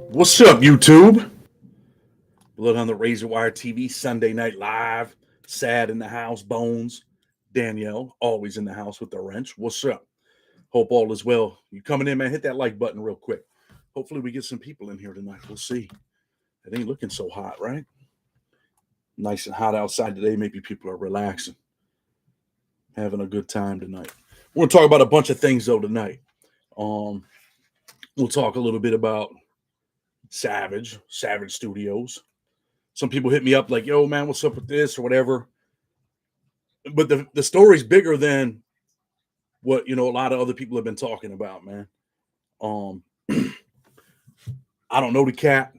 What's up, YouTube? Blood on the Razor Wire TV, Sunday Night Live. Sad in the house, Bones. Danielle, always in the house with the wrench. What's up? Hope all is well. You coming in, man? Hit that like button real quick. Hopefully, we get some people in here tonight. We'll see. It ain't looking so hot, right? Nice and hot outside today. Maybe people are relaxing, having a good time tonight. We're gonna talk about a bunch of things though tonight. Um, we'll talk a little bit about Savage Studios. Some people hit me up like, "Yo, man, what's up with this or whatever?" But the story's bigger than what a lot of other people have been talking about, man. Um, I don't know the cat,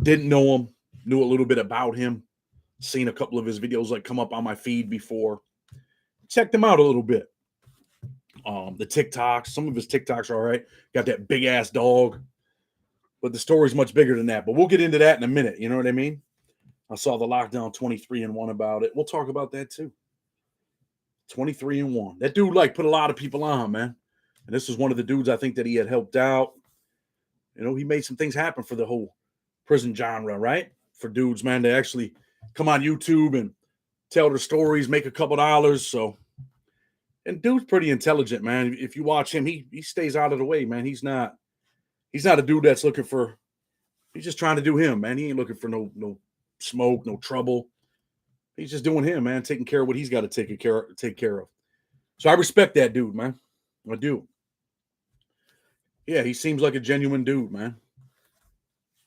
didn't know him, knew a little bit about him, seen a couple of his videos like come up on my feed before, checked him out a little bit. The TikToks, some of his TikToks are all right. Got that big ass dog, but the story's much bigger than that. But we'll get into that in a minute. You know what I mean? I saw the Lockdown 23-1 about it. We'll talk about that too. 23-1. That dude like put a lot of people on, man. And this was one of the dudes I think that he had helped out. He made some things happen for the whole prison genre, right? For dudes, man, to actually come on YouTube and tell their stories, make a couple dollars. So, and dude's pretty intelligent, man. If you watch him, he stays out of the way, man. He's not a dude that's looking for. He's just trying to do him, man. He ain't looking for no smoke, no trouble. He's just doing him, man, taking care of what he's got to take care of. So I respect that dude, man. I do. Yeah, he seems like a genuine dude, man.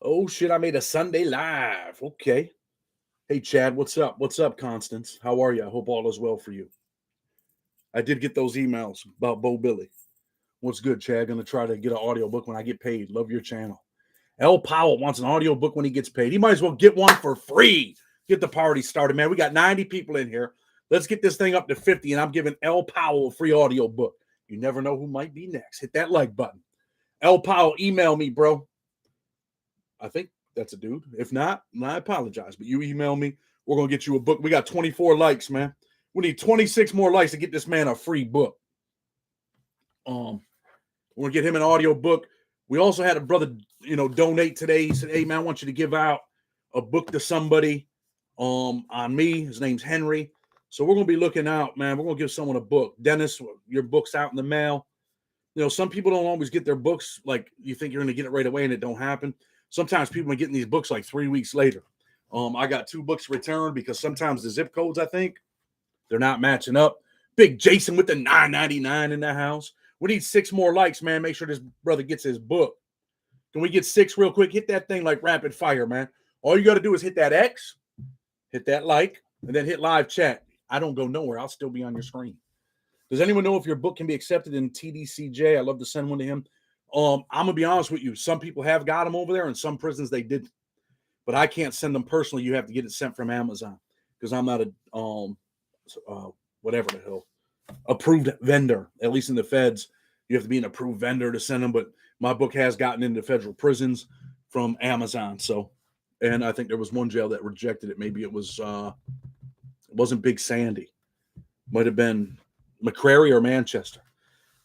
Oh shit, I made a Sunday live. Okay. Hey Chad, what's up? What's up, Constance? How are you? I hope all is well for you. I did get those emails about Bo Billy. What's good, Chad? Gonna try to get an audiobook when I get paid. Love your channel. L Powell wants an audiobook when he gets paid. He might as well get one for free. Get the party started, man. We got 90 people in here. Let's get this thing up to 50, and I'm giving L Powell a free audiobook. You never know who might be next. Hit that like button. L Powell, email me, bro. I think that's a dude. If not, I apologize. But you email me. We're going to get you a book. We got 24 likes, man. We need 26 more likes to get this man a free book. We're going to get him an audiobook. We also had a brother, donate today. He said, "Hey, man, I want you to give out a book to somebody on me." His name's Henry. So we're going to be looking out, man. We're going to give someone a book. Dennis, your book's out in the mail. Some people don't always get their books like you think you're going to get it right away and it don't happen. Sometimes people are getting these books like 3 weeks later. I got 2 books returned because sometimes the zip codes, I think, they're not matching up. Big Jason with the $9.99 in the house. We need 6 more likes, man. Make sure this brother gets his book. Can we get 6 real quick? Hit that thing like rapid fire, man. All you got to do is hit that X, hit that like, and then hit live chat. I don't go nowhere. I'll still be on your screen. Does anyone know if your book can be accepted in TDCJ? I'd love to send one to him. I'm going to be honest with you. Some people have got them over there. In some prisons, they didn't. But I can't send them personally. You have to get it sent from Amazon because I'm not a, whatever the hell, approved vendor. At least in the feds, you have to be an approved vendor to send them. But my book has gotten into federal prisons from Amazon. So, and I think there was one jail that rejected it. Maybe it wasn't Big Sandy. Might have been McCrary or Manchester.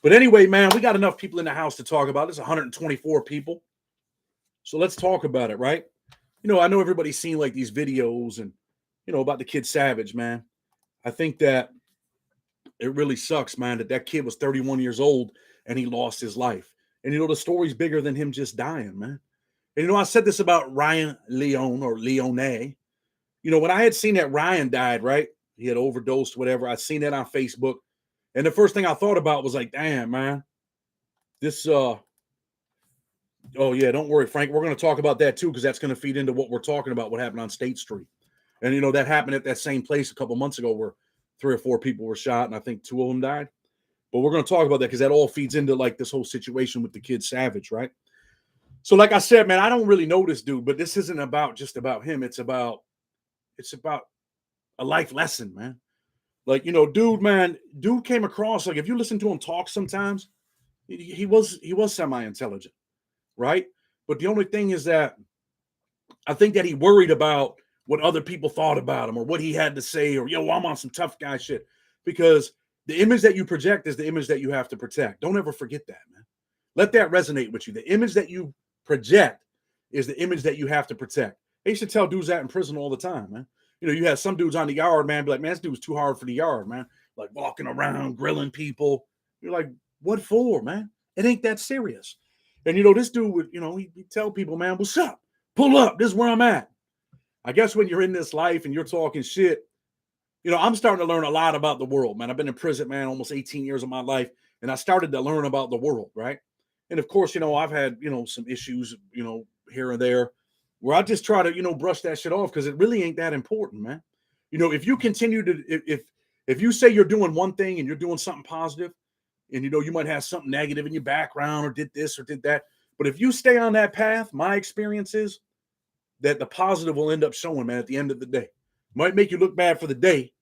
But anyway, man, we got enough people in the house to talk about. It's 124 people. So let's talk about it, right? I know everybody's seen like these videos and, about the kid Savage, man. I think that it really sucks, man, that kid was 31 years old and he lost his life. And, the story's bigger than him just dying, man. And, I said this about Ryan Leone or Leone. When I had seen that Ryan died, right? He had overdosed, whatever. I'd seen that on Facebook. And the first thing I thought about was like, damn, man, this, oh yeah, don't worry, Frank. We're going to talk about that too, because that's going to feed into what we're talking about, what happened on State Street. And, that happened at that same place a couple months ago where 3 or 4 people were shot and I think 2 of them died. But we're going to talk about that because that all feeds into like this whole situation with the kid Savage, right? So like I said, man, I don't really know this dude, but this isn't about just about him. It's about a life lesson, man. Like, dude came across, like if you listen to him talk sometimes, he was semi-intelligent, right? But the only thing is that I think that he worried about what other people thought about him or what he had to say or, I'm on some tough guy shit. Because the image that you project is the image that you have to protect. Don't ever forget that, man. Let that resonate with you. The image that you project is the image that you have to protect. They should tell dudes that in prison all the time, man. You have some dudes on the yard, man, be like, man, this dude's too hard for the yard, man. Like walking around, grilling people. You're like, what for, man? It ain't that serious. And, this dude would, he tell people, man, what's up? Pull up. This is where I'm at. I guess when you're in this life and you're talking shit, I'm starting to learn a lot about the world, man. I've been in prison, man, almost 18 years of my life. And I started to learn about the world, right? And of course, I've had, some issues, here and there where I just try to, brush that shit off because it really ain't that important, man. If you continue to, if you say you're doing one thing and you're doing something positive and, you might have something negative in your background or did this or did that. But if you stay on that path, my experience is that the positive will end up showing, man, at the end of the day. Might make you look bad for the day,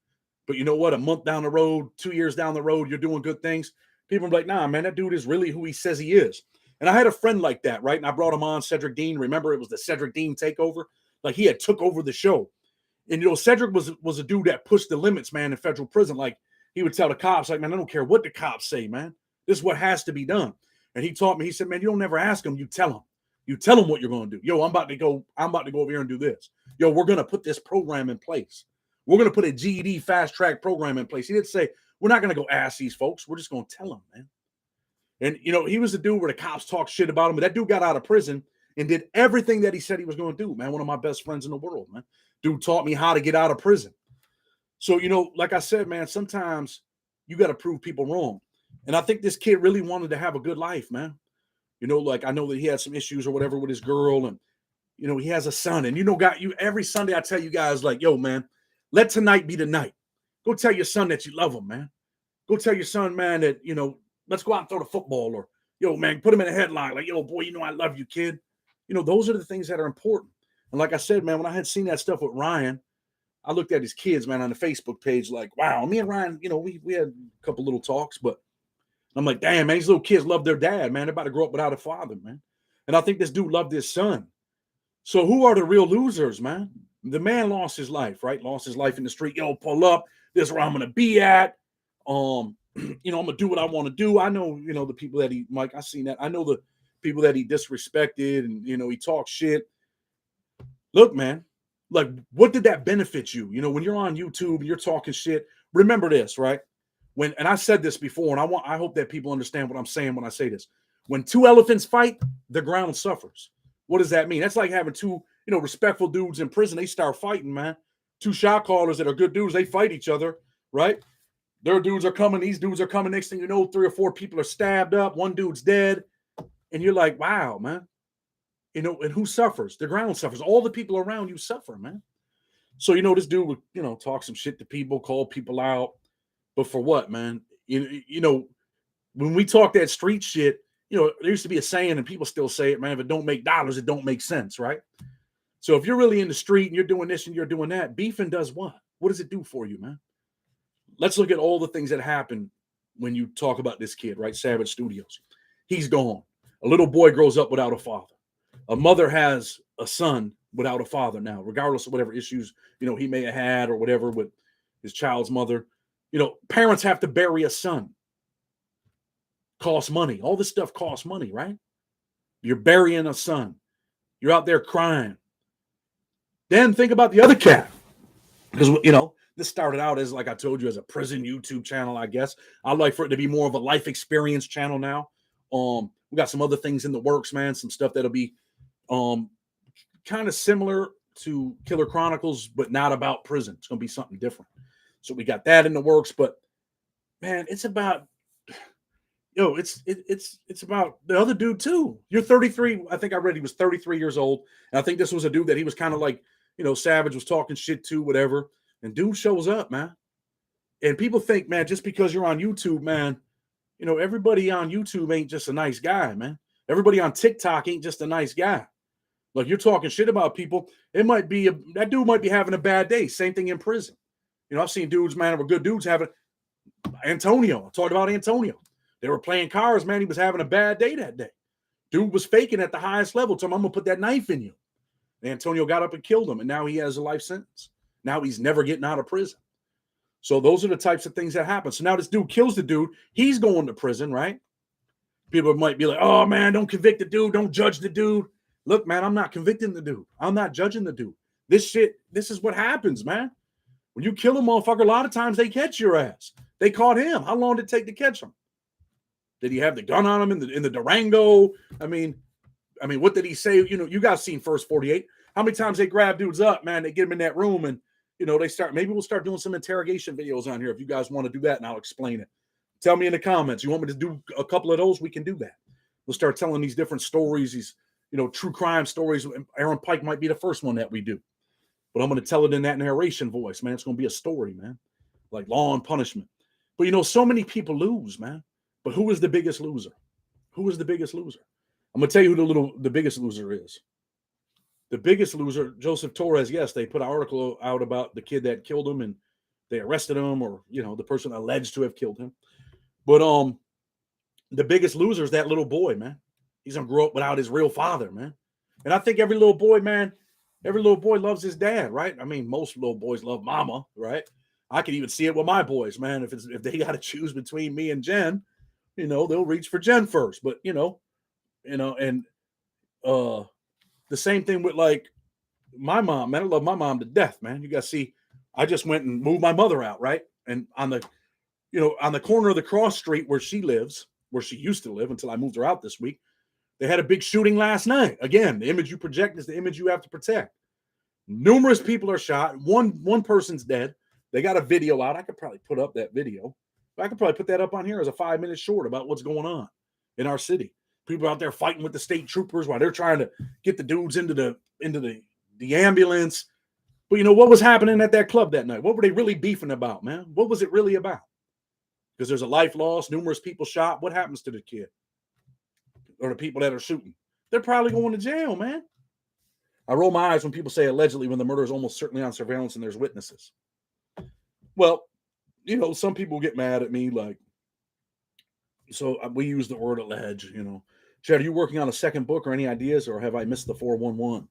but you know what? A month down the road, 2 years down the road, you're doing good things. People are like, nah, man, that dude is really who he says he is. And I had a friend like that, right? And I brought him on, Cedric Dean. Remember, it was the Cedric Dean takeover? Like he had took over the show. And, Cedric was a dude that pushed the limits, man, in federal prison. Like he would tell the cops, like, man, I don't care what the cops say, man. This is what has to be done. And he taught me, he said, man, you don't never ask them, you tell them. You tell them what you're going to do. Yo, I'm about to go over here and do this. Yo, we're going to put this program in place. We're going to put a GED fast track program in place. He didn't say, we're not going to go ask these folks. We're just going to tell them, man. And, he was the dude where the cops talk shit about him. But that dude got out of prison and did everything that he said he was going to do, man. One of my best friends in the world, man. Dude taught me how to get out of prison. So, like I said, man, sometimes you got to prove people wrong. And I think this kid really wanted to have a good life, man. Like I know that he had some issues or whatever with his girl. And, he has a son. And, every Sunday I tell you guys like, yo, man, let tonight be the night. Go tell your son that you love him, man. Go tell your son, man, that, let's go out and throw the football or, yo, man, put him in a headlock. Like, yo, boy, I love you, kid. Those are the things that are important. And like I said, man, when I had seen that stuff with Ryan, I looked at his kids, man, on the Facebook page, like, wow, me and Ryan, we had a couple little talks, but I'm like, damn, man, these little kids love their dad, man. They're about to grow up without a father, man. And I think this dude loved his son. So who are the real losers, man? The man lost his life, right? Lost his life in the street. Yo, pull up. This is where I'm going to be at. I'm going to do what I want to do. I know, the people that Mike, I seen that. I know the people that he disrespected and, he talked shit. Look, man, like, what did that benefit you? When you're on YouTube and you're talking shit, remember this, right? And I said this before, and I hope that people understand what I'm saying when I say this. When two elephants fight, the ground suffers. What does that mean? That's like having two, respectful dudes in prison. They start fighting, man. Two shot callers that are good dudes, they fight each other, right? Their dudes are coming, these dudes are coming. Next thing you know, 3 or 4 people are stabbed up. One dude's dead. And you're like, wow, man. And who suffers? The ground suffers. All the people around you suffer, man. So, this dude would, talk some shit to people, call people out. But for what, man? When we talk that street shit, there used to be a saying, and people still say it, man, if it don't make dollars, it don't make sense, right? So if you're really in the street and you're doing this and you're doing that, beefing does what? What does it do for you, man? Let's look at all the things that happen when you talk about this kid, right? Savage Studios. He's gone. A little boy grows up without a father. A mother has a son without a father now, regardless of whatever issues, he may have had or whatever with his child's mother. Parents have to bury a son. Costs money. All this stuff costs money, right? You're burying a son. You're out there crying. Then think about the other cat. Because, this started out as, like I told you, as a prison YouTube channel, I guess. I'd like for it to be more of a life experience channel now. We got some other things in the works, man. Some stuff that'll be kind of similar to Killer Chronicles, but not about prison. It's going to be something different. So we got that in the works. But, man, it's about... it's about the other dude too. You're 33. I think I read he was 33 years old. And I think this was a dude that he was kind of like, Savage was talking shit to, whatever. And dude shows up, man. And people think, man, just because you're on YouTube, man, everybody on YouTube ain't just a nice guy, man. Everybody on TikTok ain't just a nice guy. Like, you're talking shit about people. It might be that dude might be having a bad day. Same thing in prison. I've seen dudes, man, that were good dudes having Antonio. I talked about Antonio. They were playing cards, man. He was having a bad day that day. Dude was faking at the highest level. Told him, I'm going to put that knife in you. And Antonio got up and killed him, and now he has a life sentence. Now he's never getting out of prison. So those are the types of things that happen. So now this dude kills the dude. He's going to prison, right? People might be like, oh man, don't convict the dude, don't judge the dude. Look, man, I'm not convicting the dude. I'm not judging the dude. This is what happens, man. When you kill a motherfucker, a lot of times they catch your ass. They caught him. How long did it take to catch him? Did he have the gun on him in the Durango? I mean, what did he say? You guys seen First 48. How many times they grab dudes up, man? They get them in that room and, they start, maybe we'll start doing some interrogation videos on here if you guys want to do that, and I'll explain it. Tell me in the comments. You want me to do a couple of those? We can do that. We'll start telling these different stories, these, true crime stories. Aaron Pike might be the first one that we do. But I'm going to tell it in that narration voice, man. It's going to be a story, man. Like Law and Punishment. But, so many people lose, man. But who is the biggest loser? Who is the biggest loser? I'm going to tell you who the biggest loser is. The biggest loser, Joseph Torres. Yes, they put an article out about the kid that killed him, and they arrested him, or, the person alleged to have killed him. But the biggest loser is that little boy, man. He's going to grow up without his real father, man. And I think every little boy, man, every little boy loves his dad, right? I mean, most little boys love mama, right? I can even see it with my boys, man. If they got to choose between me and Jen, they'll reach for Jen first. But and the same thing with like my mom, man. I love my mom to death, man. You got to see, I just went and moved my mother out, right? And on the corner of the cross street where she lives, where she used to live until I moved her out this week, they had a big shooting last night. Again, the image you project is the image you have to protect. Numerous people are shot. One person's dead. They got a video out. I could probably put up that video. I could probably put that up on here as a 5-minute short about what's going on in our city. People out there fighting with the state troopers while they're trying to get the dudes into the ambulance. But what was happening at that club that night? What were they really beefing about, man? What was it really about? Because there's a life lost, numerous people shot. What happens to the kid? Or the people that are shooting? They're probably going to jail, man. I roll my eyes when people say allegedly when the murder is almost certainly on surveillance and there's witnesses. Well, some people get mad at me like, so we use the word allege, Chad, are you working on a second book or any ideas, or have I missed the 411?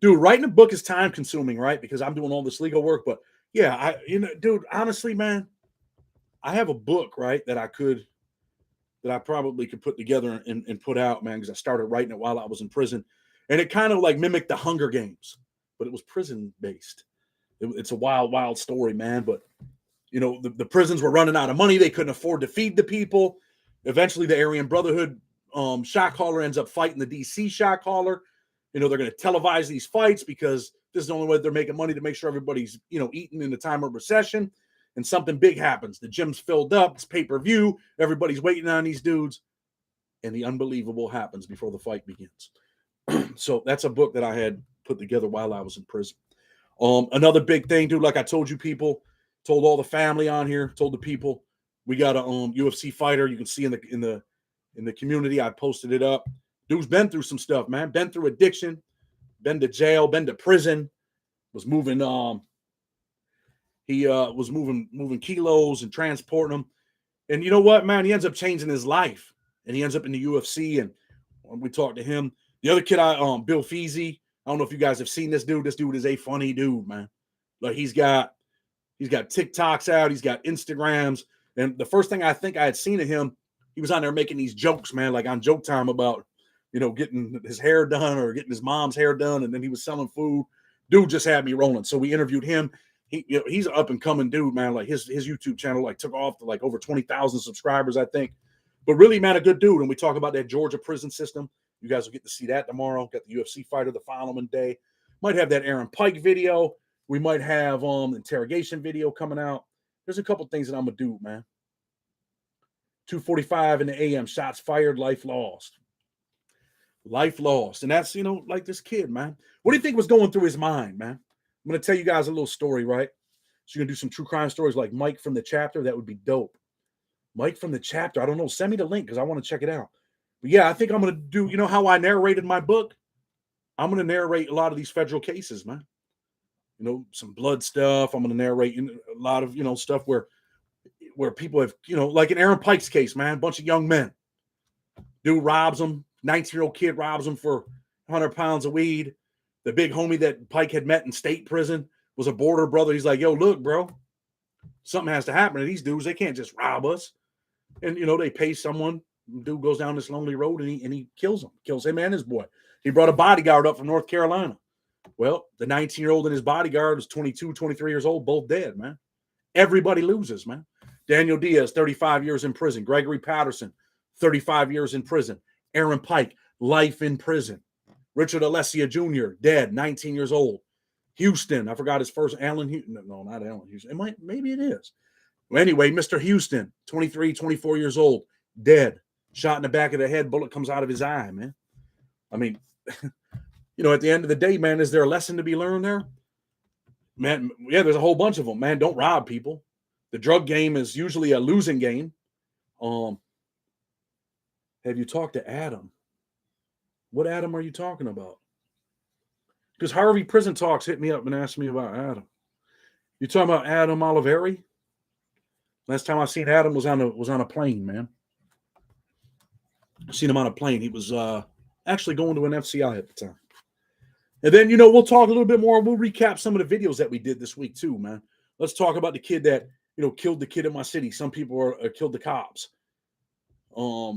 Dude, writing a book is time consuming, right? Because I'm doing all this legal work. But yeah, dude, honestly, man, I have a book, right, that I probably could put together and put out, man, because I started writing it while I was in prison. And it kind of like mimicked the Hunger Games, but it was prison based. It's a wild, wild story, man. But, the prisons were running out of money. They couldn't afford to feed the people. Eventually, the Aryan Brotherhood shot caller ends up fighting the DC shot caller. They're going to televise these fights because this is the only way they're making money to make sure everybody's, eating in the time of recession. And something big happens. The gym's filled up. It's pay-per-view. Everybody's waiting on these dudes. And the unbelievable happens before the fight begins. So that's a book that I had put together while I was in prison. Another big thing, dude, like I told you people, told all the family on here, told the people, we got a UFC fighter. You can see in the community. I posted it up. Dude's been through some stuff, man. Been through addiction, been to jail, been to prison, was moving He was moving kilos and transporting them. And you know what, man? He ends up changing his life. And he ends up in the UFC. And when we talked to him, the other kid, Bill Feasy, I don't know if you guys have seen this dude. This dude is a funny dude, man. Like he's got TikToks out. He's got Instagrams. And the first thing I think I had seen of him, he was on there making these jokes, man, like on Joke Time about, getting his hair done or getting his mom's hair done. And then he was selling food. Dude just had me rolling. So we interviewed him. He's an up and coming dude, man. Like his YouTube channel like took off to like over 20,000 subscribers, I think. But really, man, a good dude. And we talk about that Georgia prison system. You guys will get to see that tomorrow. Got the UFC fighter the following day. Might have that Aaron Pike video. We might have interrogation video coming out. There's a couple things that I'm gonna do, man. 2:45 in the a.m. Shots fired, life lost. Life lost. And that's, like this kid, man. What do you think was going through his mind, man? I'm going to tell you guys a little story, right? So you're going to do some true crime stories like Mike from the chapter. That would be dope. Mike from the chapter. I don't know. Send me the link because I want to check it out. But yeah, I think I'm going to do, how I narrated my book? I'm going to narrate a lot of these federal cases, man. Some blood stuff. I'm going to narrate a lot of, stuff where people have, like in Aaron Pike's case, man, a bunch of young men. Dude robs them. 19-year-old kid robs them for 100 pounds of weed. The big homie that Pike had met in state prison was a border brother. He's like, yo, look, bro, something has to happen to these dudes. They can't just rob us. And, they pay someone, Dude goes down this lonely road and he kills him and his boy. He brought a bodyguard up from North Carolina. Well, the 19-year-old and his bodyguard was 22, 23 years old, both dead, man. Everybody loses, man. Daniel Diaz, 35 years in prison. Gregory Patterson, 35 years in prison. Aaron Pike, life in prison. Richard Alessia Jr., dead, 19 years old. Houston, I forgot his first, Allen Houston. No, not Allen Houston. Maybe it is. Well, anyway, Mr. Houston, 23, 24 years old, dead. Shot in the back of the head, bullet comes out of his eye, man. I mean, at the end of the day, man, is there a lesson to be learned there? Man, yeah, there's a whole bunch of them, man. Don't rob people. The drug game is usually a losing game. Have you talked to Adam? What Adam are you talking about? Because Harvey Prison Talks hit me up and asked me about Adam. You talking about Adam Oliveri? Last time I seen Adam was on a plane, man. I seen him on a plane. He was actually going to an FCI at the time. And then, we'll talk a little bit more. We'll recap some of the videos that we did this week too, man. Let's talk about the kid that, killed the kid in my city. Some people killed the cops. I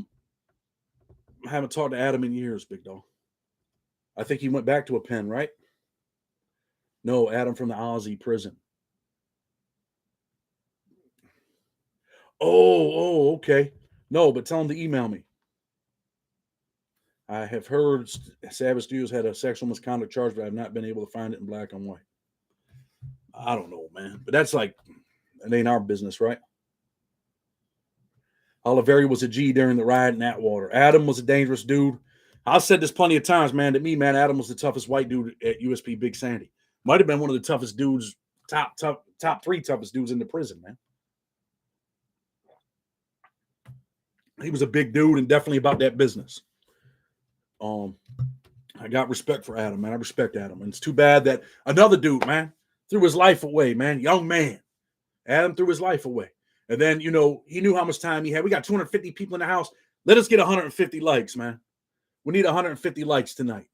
haven't talked to Adam in years, big dog. I think he went back to a pen, right? No, Adam from the Aussie prison. Oh, okay. No, but tell him to email me. I have heard Savage Studios had a sexual misconduct charge, but I've not been able to find it in black and white. I don't know, man. But that's it ain't our business, right? Oliveri was a G during the riot in Atwater. Adam was a dangerous dude. I've said this plenty of times, man. To me, man, Adam was the toughest white dude at USP Big Sandy. Might have been one of the toughest dudes, top 3 toughest dudes in the prison, man. He was a big dude and definitely about that business. I got respect for Adam, man. I respect Adam. And it's too bad that another dude, man, threw his life away, man. Young man. Adam threw his life away. And then, he knew how much time he had. We got 250 people in the house. Let us get 150 likes, man. We need 150 likes tonight.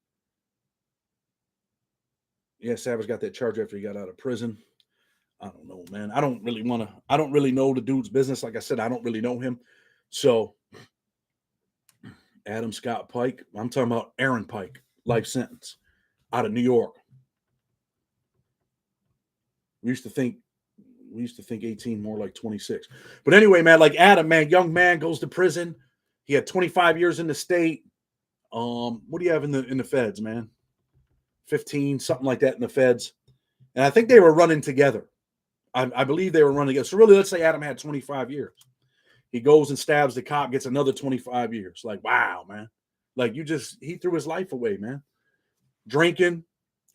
Yeah, Savage got that charge after he got out of prison. I don't know, man. I don't really know the dude's business. Like I said, I don't really know him. So, Adam Scott Pike. I'm talking about Aaron Pike, life sentence, out of New York. We used to think 18, more like 26. But anyway, man, like Adam, man, young man goes to prison. He had 25 years in the state. What do you have in the feds, man? 15, something like that in the feds. And I think they were running together. I believe they were running together. So really, let's say Adam had 25 years. He goes and stabs the cop, gets another 25 years. Like, wow, man. Like, he threw his life away, man. Drinking.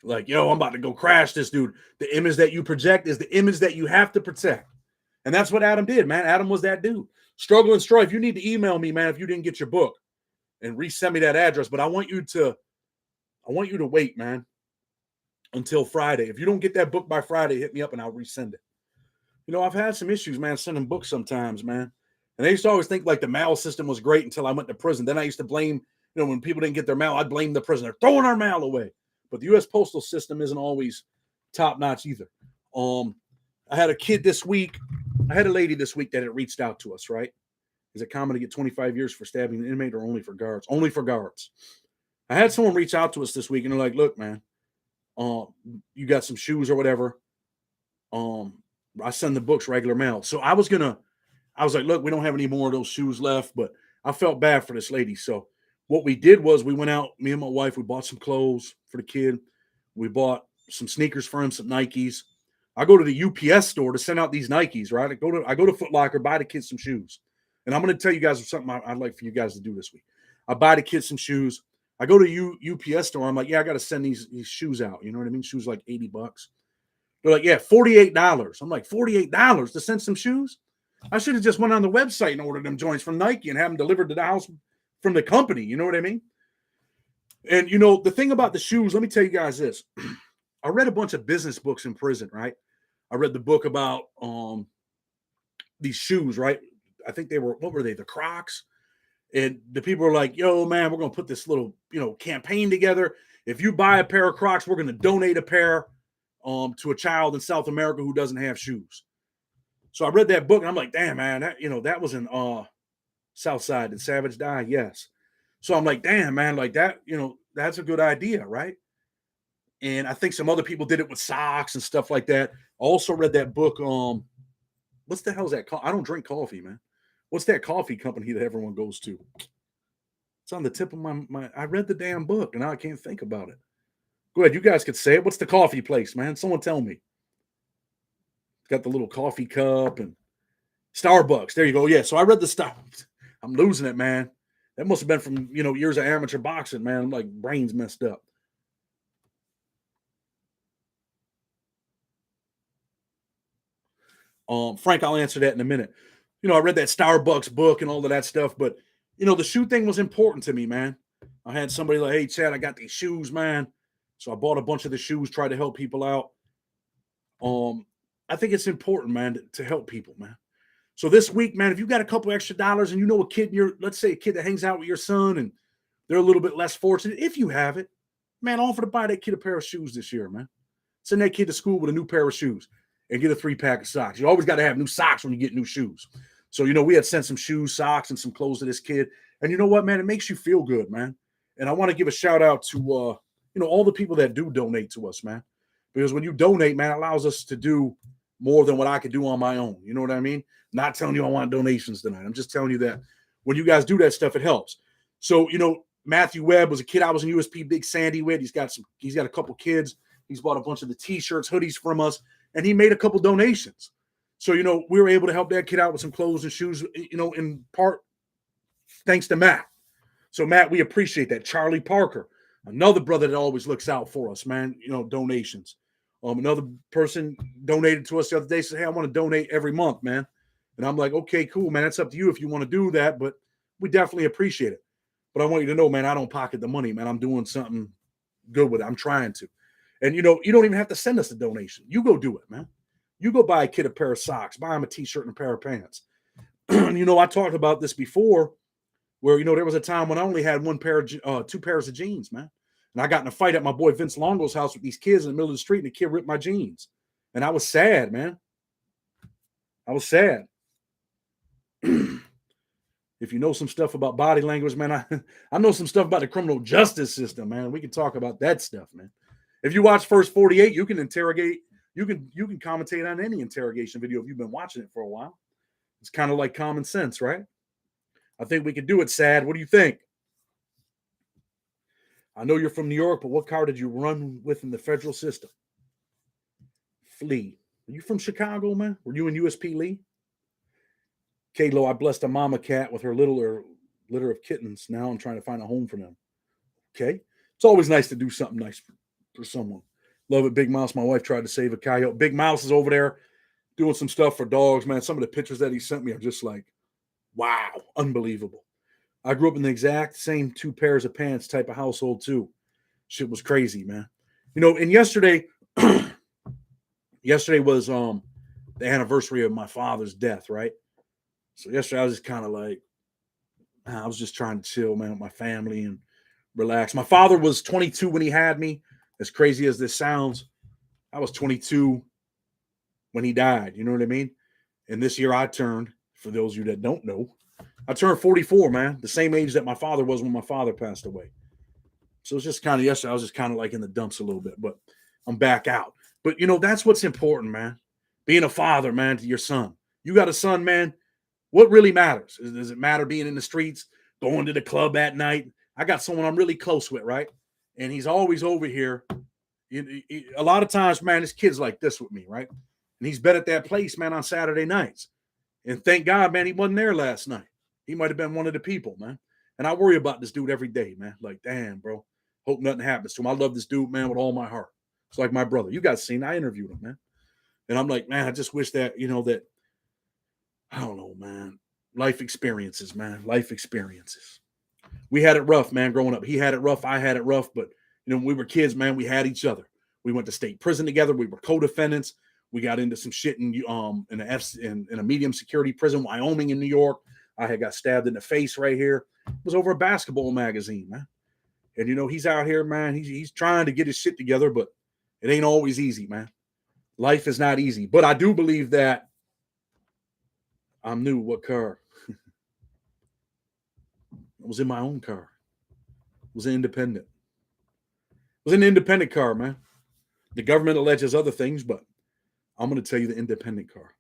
Like, I'm about to go crash this dude. The image that you project is the image that you have to protect. And that's what Adam did, man. Adam was that dude. Struggle and Strife. You need to email me, man, if you didn't get your book. And resend me that address. But I want you to wait, man, until Friday. If you don't get that book by Friday, hit me up and I'll resend it. I've had some issues, man, sending books sometimes, man. And I used to always think like the mail system was great until I went to prison. Then I used to blame, when people didn't get their mail, I'd blame the prison. They're throwing our mail away. But the U.S. postal system isn't always top notch either. I had a kid this week. I had a lady this week that had reached out to us, right? Is it common to get 25 years for stabbing an inmate or only for guards? Only for guards. I had someone reach out to us this week and they're like, look, man, you got some shoes or whatever. I send the books regular mail. So I was like, look, we don't have any more of those shoes left, but I felt bad for this lady. So what we did was we went out, me and my wife, we bought some clothes for the kid. We bought some sneakers for him, some Nikes. I go to the UPS store to send out these Nikes, right? I go to Foot Locker, buy the kids some shoes. And I'm going to tell you guys something I'd like for you guys to do this week. I buy the kids some shoes. I go to UPS store. I'm like, yeah, I got to send these shoes out. You know what I mean? Shoes like $80. They're like, yeah, $48. I'm like, $48 to send some shoes? I should have just went on the website and ordered them joints from Nike and have them delivered to the house from the company. You know what I mean? And, the thing about the shoes, let me tell you guys this. I read a bunch of business books in prison, right? I read the book about these shoes, right? I think what were they? The Crocs. And the people were like, yo, man, we're going to put this little, campaign together. If you buy a pair of Crocs, we're going to donate a pair to a child in South America who doesn't have shoes. So I read that book and I'm like, damn, man, that was an Southside, did Savage die? Yes. So I'm like, damn, man, like that, that's a good idea, right? And I think some other people did it with socks and stuff like that. I also read that book. What's the hell is that called? I don't drink coffee, man. What's that coffee company that everyone goes to? It's on the tip of my. I read the damn book and now I can't think about it. Go ahead, you guys could say it. What's the coffee place, man? Someone tell me. It's got the little coffee cup and Starbucks. There you go. Yeah. So I read the stuff. I'm losing it, man. That must have been from years of amateur boxing, man. I'm like brains messed up. Frank, I'll answer that in a minute. I read that Starbucks book and all of that stuff, but the shoe thing was important to me, man. I had somebody like, hey, Chad, I got these shoes, man. So I bought a bunch of the shoes, tried to help people out. I think it's important, man, to help people, man. So this week, man, if you got a couple extra dollars and you know a kid, let's say a kid that hangs out with your son and they're a little bit less fortunate, if you have it, man, offer to buy that kid a pair of shoes this year, man. Send that kid to school with a new pair of shoes and get a 3-pack of socks. You always got to have new socks when you get new shoes. So, we had sent some shoes, socks, and some clothes to this kid. And you know what, man? It makes you feel good, man. And I want to give a shout out to, all the people that do donate to us, man. Because when you donate, man, it allows us to do more than what I could do on my own. You know what I mean? Not telling you I want donations tonight. I'm just telling you that when you guys do that stuff, it helps. So, Matthew Webb was a kid I was in USP Big Sandy with. He's got a couple kids. He's bought a bunch of the t-shirts, hoodies from us, and he made a couple donations. So, we were able to help that kid out with some clothes and shoes, in part thanks to Matt. So, Matt, we appreciate that. Charlie Parker, another brother that always looks out for us, man, donations. Another person donated to us the other day, said, hey, I want to donate every month, man. And I'm like, okay, cool, man. That's up to you if you want to do that, but we definitely appreciate it. But I want you to know, man, I don't pocket the money, man. I'm doing something good with it. I'm trying to. And, you don't even have to send us a donation. You go do it, man. You go buy a kid a pair of socks, buy him a t-shirt and a pair of pants. I talked about this before where, there was a time when I only had two pairs of jeans, man. And I got in a fight at my boy Vince Longo's house with these kids in the middle of the street, and the kid ripped my jeans. And I was sad, man. I was sad. If you know some stuff about body language, man, I know some stuff about the criminal justice system, man. We can talk about that stuff, man. If you watch First 48, you can interrogate, you can commentate on any interrogation video if you've been watching it for a while. It's kind of like common sense, right? I think we can do it, Sad. What do you think? I know you're from New York, but what car did you run with in the federal system? Flee. Are you from Chicago, man? Were you in USP Lee? Kalo, I blessed a mama cat with her litter of kittens. Now I'm trying to find a home for them. Okay. It's always nice to do something nice for someone. Love it, Big Mouse. My wife tried to save a coyote. Big Mouse is over there doing some stuff for dogs, man. Some of the pictures that he sent me are just like, wow, unbelievable. I grew up in the exact same 2 pairs of pants type of household too. Shit was crazy, man. And yesterday was the anniversary of my father's death, right? So yesterday I was just kind of like, I was just trying to chill, man, with my family and relax. My father was 22 when he had me. As crazy as this sounds, I was 22 when he died. You know what I mean? And this year I turned, for those of you that don't know, I turned 44, man, the same age that my father was when my father passed away. So it's just kind of yesterday, I was just kind of like in the dumps a little bit, but I'm back out. But, that's what's important, man. Being a father, man, to your son. You got a son, man. What really matters? Does it matter being in the streets, going to the club at night? I got someone I'm really close with, right? And he's always over here. A lot of times, man, this kid's like this with me, right? And he's been at that place, man, on Saturday nights. And thank God, man, he wasn't there last night. He might have been one of the people, man. And I worry about this dude every day, man. Like, damn, bro. Hope nothing happens to him. I love this dude, man, with all my heart. It's like my brother. You guys seen, I interviewed him, man. And I'm like, man, I just wish that, that, I don't know, man. Life experiences, man. Life experiences. We had it rough, man, growing up. He had it rough. I had it rough. But, when we were kids, man, we had each other. We went to state prison together. We were co-defendants. We got into some shit in a medium security prison, Wyoming in New York. I had got stabbed in the face right here. It was over a basketball magazine, man. And, he's out here, man. He's trying to get his shit together, but it ain't always easy, man. Life is not easy. But I do believe that I'm new. What car? I was in my own car. It was an independent. It was an independent car, man. The government alleges other things, but I'm going to tell you the independent car.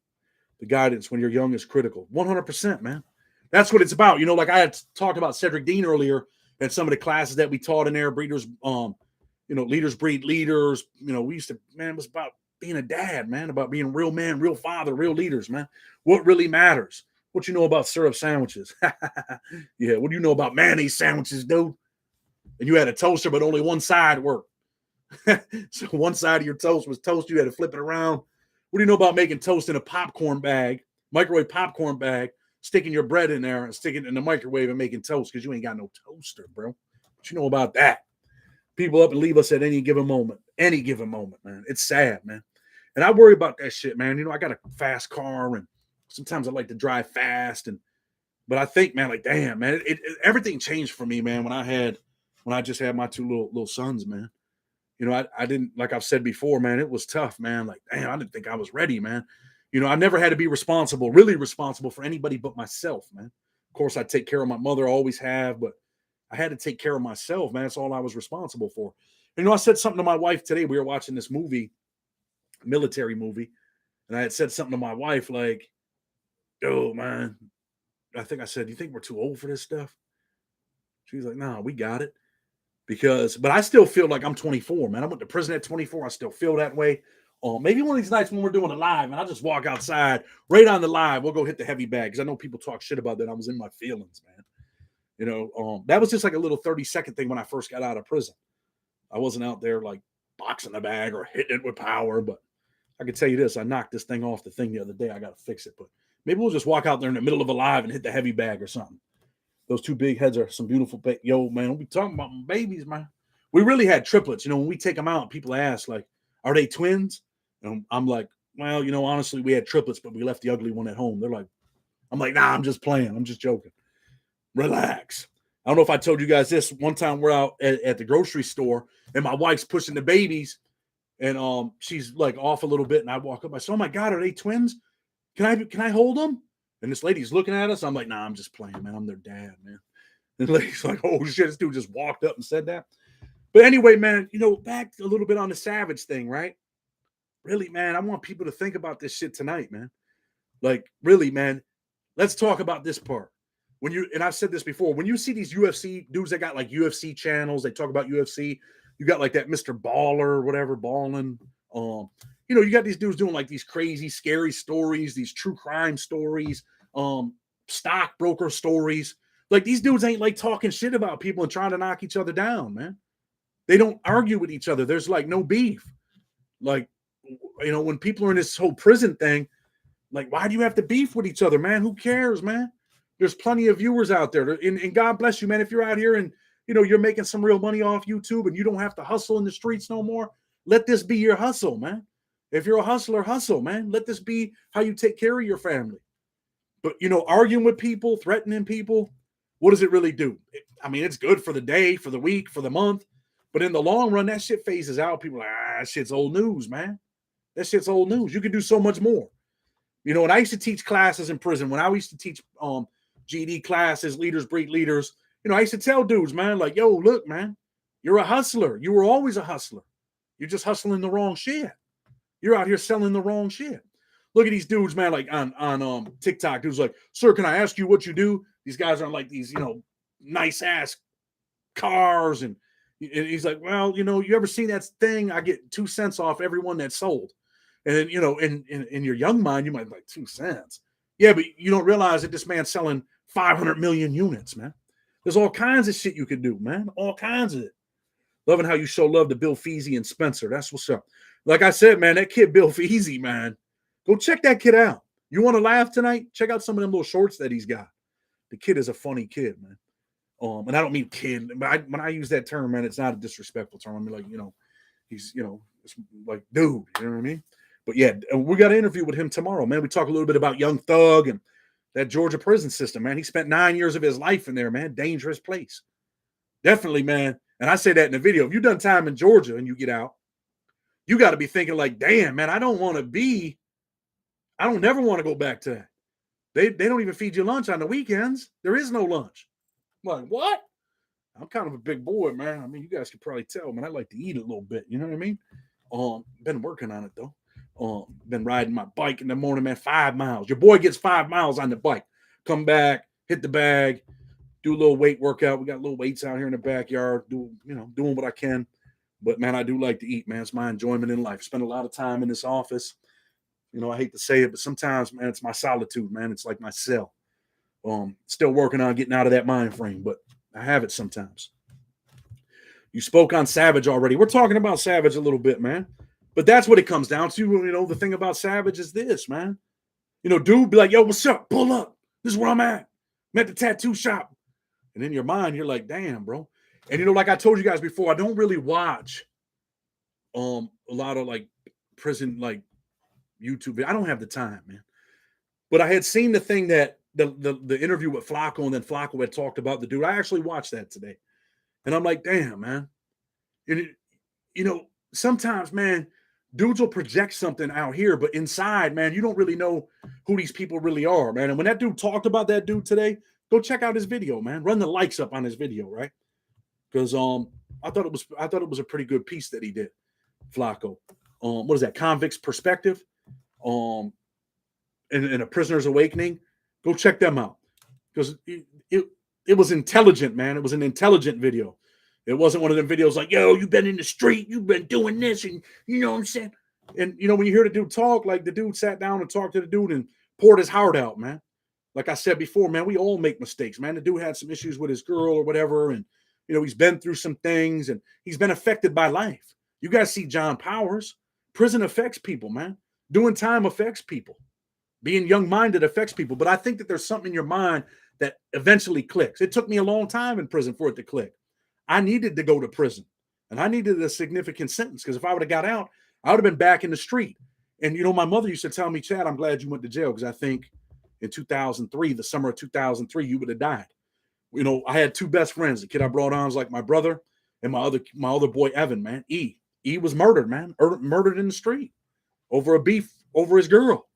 The guidance when you're young is critical. 100%, man. That's what it's about. You know, like I had talked about Cedric Dean earlier and some of the classes that we taught in there, breeders, leaders breed leaders. You know, we used to, man, it was about being a dad, man, about being a real man, real father, real leaders, man. What really matters? What you know about syrup sandwiches? Yeah, what do you know about mayonnaise sandwiches, dude? And you had a toaster, but only one side worked. So one side of your toast was toast. You had to flip it around. What do you know about making toast in a popcorn bag, microwave popcorn bag, sticking your bread in there and sticking it in the microwave and making toast because you ain't got no toaster, bro? What you know about that? People up and leave us at any given moment, man. It's sad, man. And I worry about that shit, man. You know, I got a fast car and sometimes I like to drive fast. But I think, man, like, damn, man, everything changed for me, man, when I just had my two little sons, man. You know, I didn't, like I've said before, man, it was tough, man. Like, damn, I didn't think I was ready, man. You know, I never had to be really responsible for anybody but myself, man. Of course, I take care of my mother, always have, but I had to take care of myself, man. That's all I was responsible for. You know, I said something to my wife today. We were watching this movie, military movie, and I had said something to my wife like, oh, man, I think I said, you think we're too old for this stuff? She's like, no, we got it. But I still feel like I'm 24, man. I went to prison at 24. I still feel that way. Maybe one of these nights when we're doing a live, and I'll just walk outside right on the live. We'll go hit the heavy bag because I know people talk shit about that. I was in my feelings, man. You know, that was just like a little 30-second thing when I first got out of prison. I wasn't out there like boxing the bag or hitting it with power, but I can tell you this: I knocked this thing off the thing the other day. I got to fix it, but maybe we'll just walk out there in the middle of a live and hit the heavy bag or something. Those two big heads are some beautiful. Yo, man, we talking about babies, man. We really had triplets. You know, when we take them out, people ask, like, are they twins? And I'm like, well, you know, honestly, we had triplets, but we left the ugly one at home. They're like, I'm like, nah, I'm just playing. I'm just joking. Relax. I don't know if I told you guys this. One time we're out at the grocery store, and my wife's pushing the babies, and she's like off a little bit, and I walk up. I said, oh, my God, are they twins? Can I hold them? And this lady's looking at us. I'm like, nah, I'm just playing, man. I'm their dad, man. And the lady's like, oh, shit, this dude just walked up and said that. But anyway, man, you know, back a little bit on the savage thing, right? Really, man, I want people to think about this shit tonight, man. Like, really, man, let's talk about this part. And I've said this before, when you see these UFC dudes that got like UFC channels, they talk about UFC, you got like that Mr. Baller or whatever, balling. You know, you got these dudes doing like these crazy, scary stories, these true crime stories, stockbroker stories. Like these dudes ain't like talking shit about people and trying to knock each other down, man. They don't argue with each other. There's like no beef. Like, you know, when people are in this whole prison thing, like, why do you have to beef with each other, man? Who cares, man? There's plenty of viewers out there. And God bless you, man. If you're out here and, you know, you're making some real money off YouTube and you don't have to hustle in the streets no more, let this be your hustle, man. If you're a hustler, hustle, man. Let this be how you take care of your family. But, you know, arguing with people, threatening people, what does it really do? I mean, it's good for the day, for the week, for the month. But in the long run, that shit phases out. People are like, that shit's old news, man. That shit's old news. You can do so much more. You know, and I used to teach classes in prison. When I used to teach GED classes, leaders breed leaders, you know, I used to tell dudes, man, like, yo, look, man, you're a hustler. You were always a hustler. You're just hustling the wrong shit. You're out here selling the wrong shit. Look at these dudes, man, like on TikTok. Dudes like, sir, can I ask you what you do? These guys are like these, you know, nice ass cars. And he's like, well, you know, you ever seen that thing? I get 2 cents off every one that's sold. And, you know, in your young mind, you might be like 2 cents. Yeah, but you don't realize that this man's selling 500 million units, man. There's all kinds of shit you can do, man. All kinds of it. Loving how you show love to Bill Feasy and Spencer. That's what's up. Like I said, man, that kid Bill Feasy, man, go check that kid out. You want to laugh tonight? Check out some of them little shorts that he's got. The kid is a funny kid, man. And I don't mean kid, but when I use that term, man, it's not a disrespectful term. I mean, like, you know, he's, you know, it's like, dude, you know what I mean? But yeah, we got an interview with him tomorrow, man. We talk a little bit about Young Thug and that Georgia prison system, man. He spent 9 years of his life in there, man. Dangerous place. Definitely, man. And I say that in the video. If you've done time in Georgia and you get out, you got to be thinking like, damn, man, I don't never want to go back to that. They don't even feed you lunch on the weekends. There is no lunch. I'm like, what? I'm kind of a big boy, man. I mean, you guys could probably tell, man. I like to eat a little bit. You know what I mean? Been working on it though. Been riding my bike in the morning, man. 5 miles. Your boy gets 5 miles on the bike. Come back, hit the bag, do a little weight workout. We got little weights out here in the backyard. Doing what I can. But man, I do like to eat, man. It's my enjoyment in life. Spend a lot of time in this office. I hate to say it, but sometimes, man, it's my solitude, man. It's like my cell. Still working on getting out of that mind frame, but I have it sometimes. You spoke on Savage already. We're talking about Savage a little bit, man. But that's what it comes down to. The thing about Savage is this, man. Dude be like, yo, what's up? Pull up. This is where I'm at. I'm at the tattoo shop. And in your mind, you're like, damn, bro. And like I told you guys before, I don't really watch a lot of like prison like YouTube. I don't have the time, man. But I had seen the thing that the interview with Flacco, and then Flacco had talked about the dude. I actually watched that today. And I'm like, damn, man. And sometimes, man, dudes will project something out here, but inside, man, you don't really know who these people really are, man. And when that dude talked about that dude today, go check out his video, man. Run the likes up on his video, right? Because I thought it was a pretty good piece that he did, Flacco. What is that? Convict's Perspective. And A Prisoner's Awakening. Go check them out. Because it was intelligent, man. It was an intelligent video. It wasn't one of them videos like, yo, you've been in the street, you've been doing this, and you know what I'm saying? And when you hear the dude talk, like the dude sat down and talked to the dude and poured his heart out, man. Like I said before, man, we all make mistakes, man. The dude had some issues with his girl or whatever, and he's been through some things, and he's been affected by life. You guys see John Powers. Prison affects people, man. Doing time affects people. Being young-minded affects people. But I think that there's something in your mind that eventually clicks. It took me a long time in prison for it to click. I needed to go to prison, and I needed a significant sentence, because if I would have got out, I would have been back in the street. And, my mother used to tell me, Chad, I'm glad you went to jail, because I think in 2003, the summer of 2003, you would have died. I had two best friends. The kid I brought on was like my brother, and my other boy, Evan, man. E was murdered, man. Murdered in the street over a beef over his girl.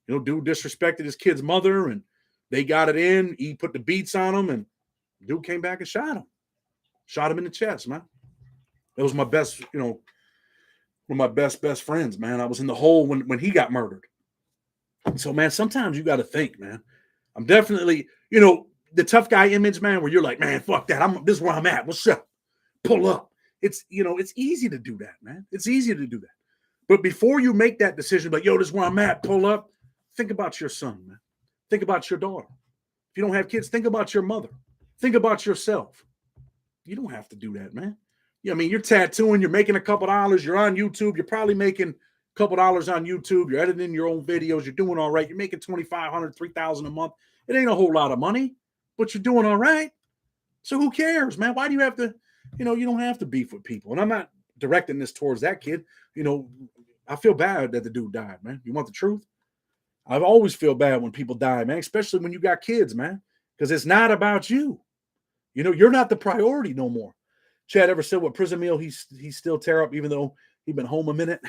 Dude disrespected his kid's mother, and they got it in. E put the beats on him, and dude came back and shot him. Shot him in the chest, man. It was my best, one of my best friends, man. I was in the hole when he got murdered. So, man, sometimes you got to think, man. I'm definitely, the tough guy image, man, where you're like, man, fuck that. This is where I'm at. What's up? Pull up. It's easy to do that, man. It's easy to do that. But before you make that decision, like, yo, this is where I'm at, pull up, think about your son, man. Think about your daughter. If you don't have kids, think about your mother. Think about yourself. You don't have to do that, man. You're tattooing, you're making a couple dollars, you're on YouTube, you're probably making a couple dollars on YouTube, you're editing your own videos, you're doing all right, you're making $2,500, $3,000 a month. It ain't a whole lot of money, but you're doing all right. So who cares, man? Why do you have to, you don't have to beef with people. And I'm not directing this towards that kid. I feel bad that the dude died, man. You want the truth? I've always feel bad when people die, man, especially when you got kids, man, because it's not about you. You're not the priority no more. Chad ever said what prison meal he still tear up, even though he'd been home a minute?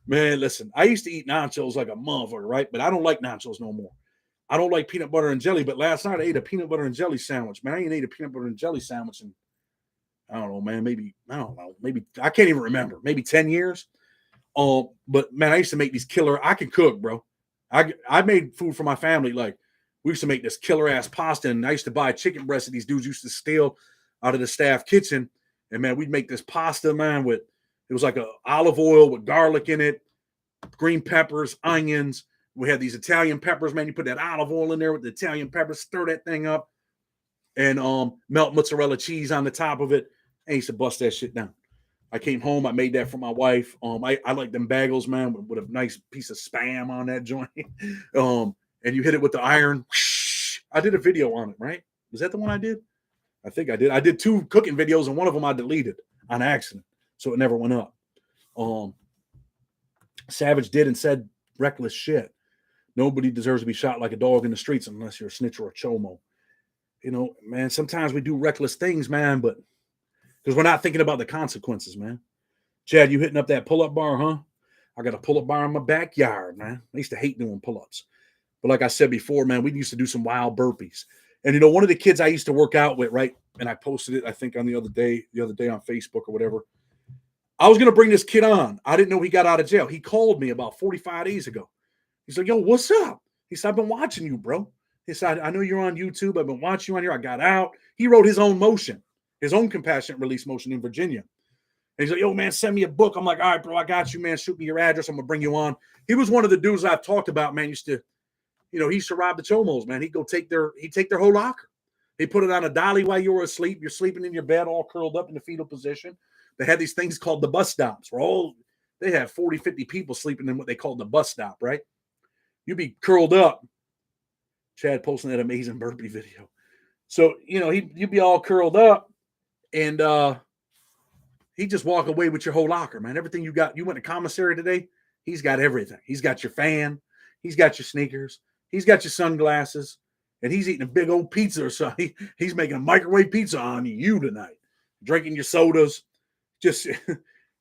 Man, listen, I used to eat nachos like a motherfucker, right? But I don't like nachos no more. I don't like peanut butter and jelly, but last night I ate a peanut butter and jelly sandwich. Man, I ain't ate a peanut butter and jelly sandwich in, I don't know, man, maybe I can't even remember, maybe 10 years. But man, I used to make these killer, I can cook, bro. I made food for my family. Like, we used to make this killer ass pasta, and I used to buy chicken breasts that these dudes used to steal out of the staff kitchen. And man, we'd make this pasta, man, it was like a olive oil with garlic in it, green peppers, onions. We had these Italian peppers, man. You put that olive oil in there with the Italian peppers, stir that thing up, and melt mozzarella cheese on the top of it. I used to bust that shit down. I came home, I made that for my wife. I like them bagels, man, with a nice piece of Spam on that joint. And you hit it with the iron. I did a video on it, right? Was that the one I did? I think I did. I did 2 cooking videos, and one of them I deleted on accident, so it never went up. Savage did and said reckless shit. Nobody deserves to be shot like a dog in the streets unless you're a snitch or a chomo. Man, sometimes we do reckless things, man, but because we're not thinking about the consequences, man. Chad, you hitting up that pull-up bar, huh? I got a pull-up bar in my backyard, man. I used to hate doing pull-ups. But like I said before, man, we used to do some wild burpees. And one of the kids I used to work out with, right? And I posted it, I think, on the other day on Facebook or whatever. I was gonna bring this kid on. I didn't know he got out of jail. He called me about 45 days ago. He's like, "Yo, what's up?" He said, "I've been watching you, bro." He said, "I know you're on YouTube. I've been watching you on here. I got out." He wrote his own motion, his own compassionate release motion in Virginia. And he's like, "Yo, man, send me a book." I'm like, "All right, bro, I got you, man. Shoot me your address. I'm gonna bring you on." He was one of the dudes I've talked about, man. Used to, he used to rob the chomos, man. He'd take their whole locker. He put it on a dolly while you were asleep. You're sleeping in your bed, all curled up in the fetal position. They had these things called the bus stops, where they had 40, 50 people sleeping in what they called the bus stop, right? You'd be curled up. Chad posting that amazing burpee video. So, you'd be all curled up, and he'd just walk away with your whole locker, man. Everything you got. You went to commissary today, he's got everything. He's got your fan. He's got your sneakers. He's got your sunglasses. And he's eating a big old pizza or something. He's making a microwave pizza on you tonight. Drinking your sodas. Just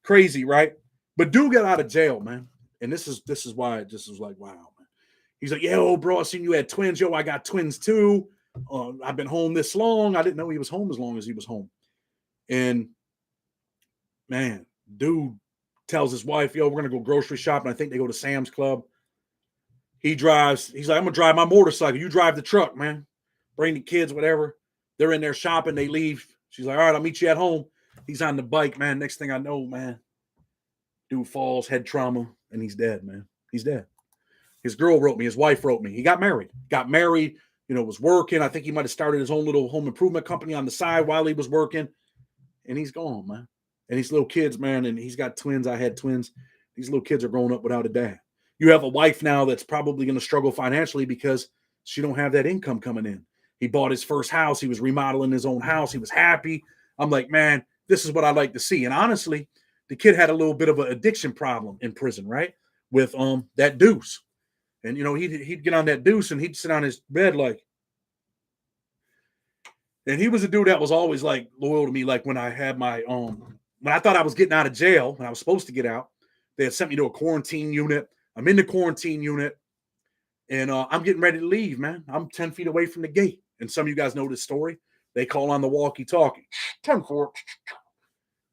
crazy, right? But dude got out of jail, man. And this is why it just was like, wow, man. He's like, "Yo, bro, I seen you had twins. Yo, I got twins too. I've been home this long. I didn't know he was home as long as he was home." And man, dude tells his wife, "Yo, we're going to go grocery shopping." I think they go to Sam's Club. He drives. He's like, "I'm going to drive my motorcycle. You drive the truck, man. Bring the kids, whatever." They're in there shopping. They leave. She's like, "All right, I'll meet you at home." He's on the bike, man. Next thing I know, man, dude falls, head trauma, and he's dead, man. He's dead. His girl wrote me. His wife wrote me. He got married. Was working. I think he might have started his own little home improvement company on the side while he was working. And he's gone, man. And these little kids, man, and he's got twins. I had twins. These little kids are growing up without a dad. You have a wife now that's probably going to struggle financially because she don't have that income coming in. He bought his first house. He was remodeling his own house. He was happy. I'm like, man, this is what I like to see. And honestly, the kid had a little bit of an addiction problem in prison, right? With that deuce. And, he'd get on that deuce and he'd sit on his bed like, and he was a dude that was always like loyal to me. Like when I had my, when I thought I was getting out of jail, when I was supposed to get out, they had sent me to a quarantine unit. I'm in the quarantine unit and I'm getting ready to leave, man. I'm 10 feet away from the gate. And some of you guys know this story. They call on the walkie-talkie. 10-4.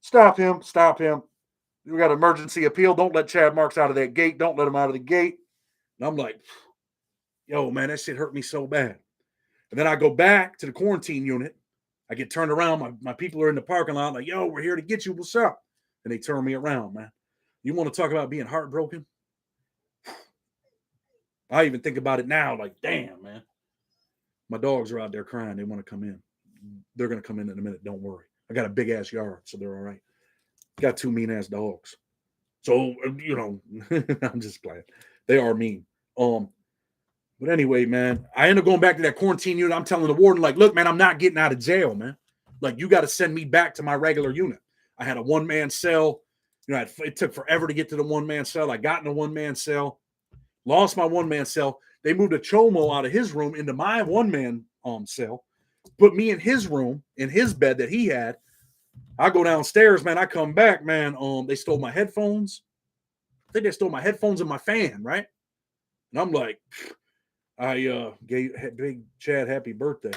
Stop him. We got emergency appeal. Don't let Chad Marks out of that gate. Don't let him out of the gate. And I'm like, yo, man, that shit hurt me so bad. And then I go back to the quarantine unit. I get turned around. My people are in the parking lot like, "Yo, we're here to get you. What's up?" And they turn me around, man. You want to talk about being heartbroken? I even think about it now like, damn, man. My dogs are out there crying. They want to come in. They're going to come in a minute. Don't worry. I got a big-ass yard, so they're all right. Got two mean-ass dogs. So, I'm just playing. They are mean. But anyway, man, I end up going back to that quarantine unit. I'm telling the warden, like, "Look, man, I'm not getting out of jail, man. Like, you got to send me back to my regular unit." I had a one-man cell. It took forever to get to the one-man cell. I got in a one-man cell, lost my one-man cell. They moved a chomo out of his room into my one-man cell, put me in his room, in his bed that he had. I go downstairs, man. I come back, man. They stole my headphones. I think they stole my headphones and my fan, right? And I'm like, I gave Big Chad happy birthday.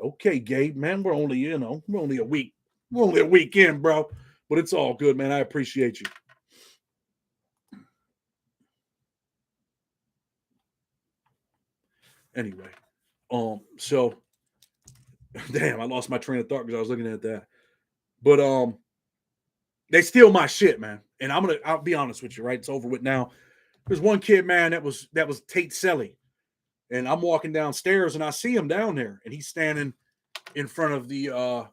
Okay, Gabe, man, we're only a week. We're only a week in, bro. But it's all good, man. I appreciate you. Anyway, so damn, I lost my train of thought because I was looking at that. But they steal my shit, man. And I'll be honest with you, right? It's over with now. There's one kid, man, that was Tate Selly. And I'm walking downstairs and I see him down there and he's standing in front of the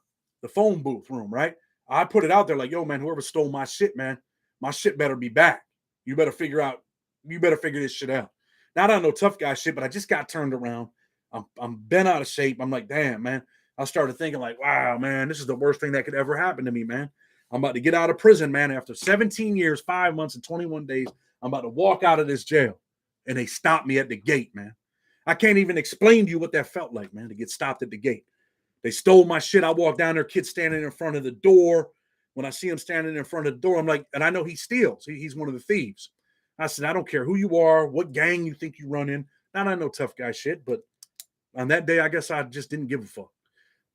phone booth room, right? I put it out there like, "Yo, man, whoever stole my shit, man, my shit better be back. You better figure this shit out." Now, I don't know tough guy shit, but I just got turned around. I'm bent out of shape. I'm like, damn, man. I started thinking like, wow, man, this is the worst thing that could ever happen to me, man. I'm about to get out of prison, man. After 17 years, 5 months, and 21 days, I'm about to walk out of this jail. And they stopped me at the gate, man. I can't even explain to you what that felt like, man, to get stopped at the gate. They stole my shit. I walk down there, kid standing in front of the door. When I see him standing in front of the door, I'm like, and I know he steals. He's one of the thieves. I said, "I don't care who you are, what gang you think you run in." Not I know tough guy shit, but On that day, I guess I just didn't give a fuck.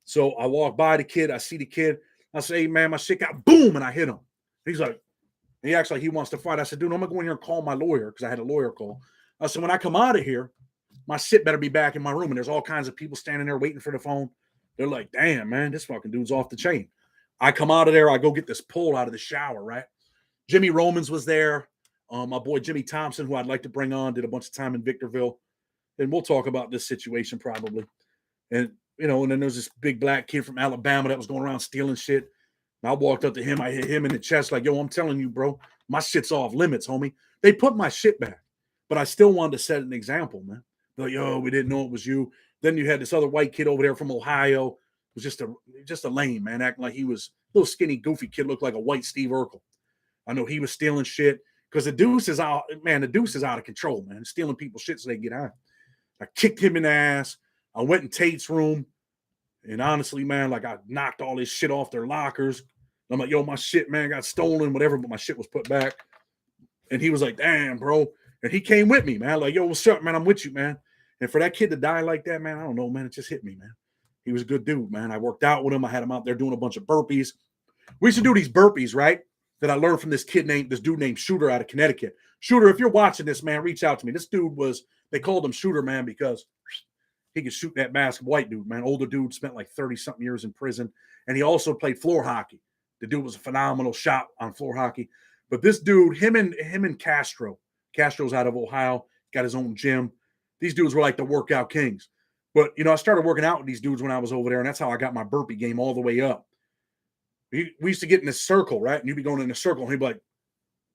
So I walk by the kid, I see the kid, I say, hey, man, my shit got boom, and I hit him. He's like, he acts like he wants to fight. I said, dude, I'm gonna go in here and call my lawyer because I had a lawyer call. I said, when I come out of here, my shit better be back in my room. And there's all kinds of people standing there waiting for the phone. They're like, damn, man, this fucking dude's off the chain. I come out of there, I go get this pole out of the shower, right? Jimmy Romans was there. My boy Jimmy Thompson, who I'd like to bring on, did a bunch of time in Victorville. And we'll talk about this situation probably. And, and then there's this big black kid from Alabama that was going around stealing shit. And I walked up to him. I hit him in the chest like, yo, I'm telling you, bro, my shit's off limits, homie. They put my shit back. But I still wanted to set an example, man. They're like, yo, we didn't know it was you. Then you had this other white kid over there from Ohio. It was just a lame, man, acting like he was a little skinny, goofy kid, looked like a white Steve Urkel. I know he was stealing shit because the deuce is out, man. The deuce is out of control, man. Stealing people's shit so they get out. I kicked him in the ass. I went in Tate's room. And honestly, man, like I knocked all this shit off their lockers. I'm like, yo, my shit, man, got stolen, whatever, but my shit was put back. And he was like, damn, bro. And he came with me, man. Like, yo, what's up, man? I'm with you, man. And for that kid to die like that, man, I don't know, man. It just hit me, man. He was a good dude, man. I worked out with him. I had him out there doing a bunch of burpees. We used to do these burpees, right? That I learned from this dude named Shooter out of Connecticut. Shooter, if you're watching this, man, reach out to me. This dude they called him Shooter, man, because he could shoot that basketball. White dude, man, older dude, spent like 30-something years in prison. And he also played floor hockey. The dude was a phenomenal shot on floor hockey. But this dude, him and Castro's out of Ohio, got his own gym. These dudes were like the workout kings. But, I started working out with these dudes when I was over there, and that's how I got my burpee game all the way up. We used to get in this circle, right? And you'd be going in a circle, and he'd be like,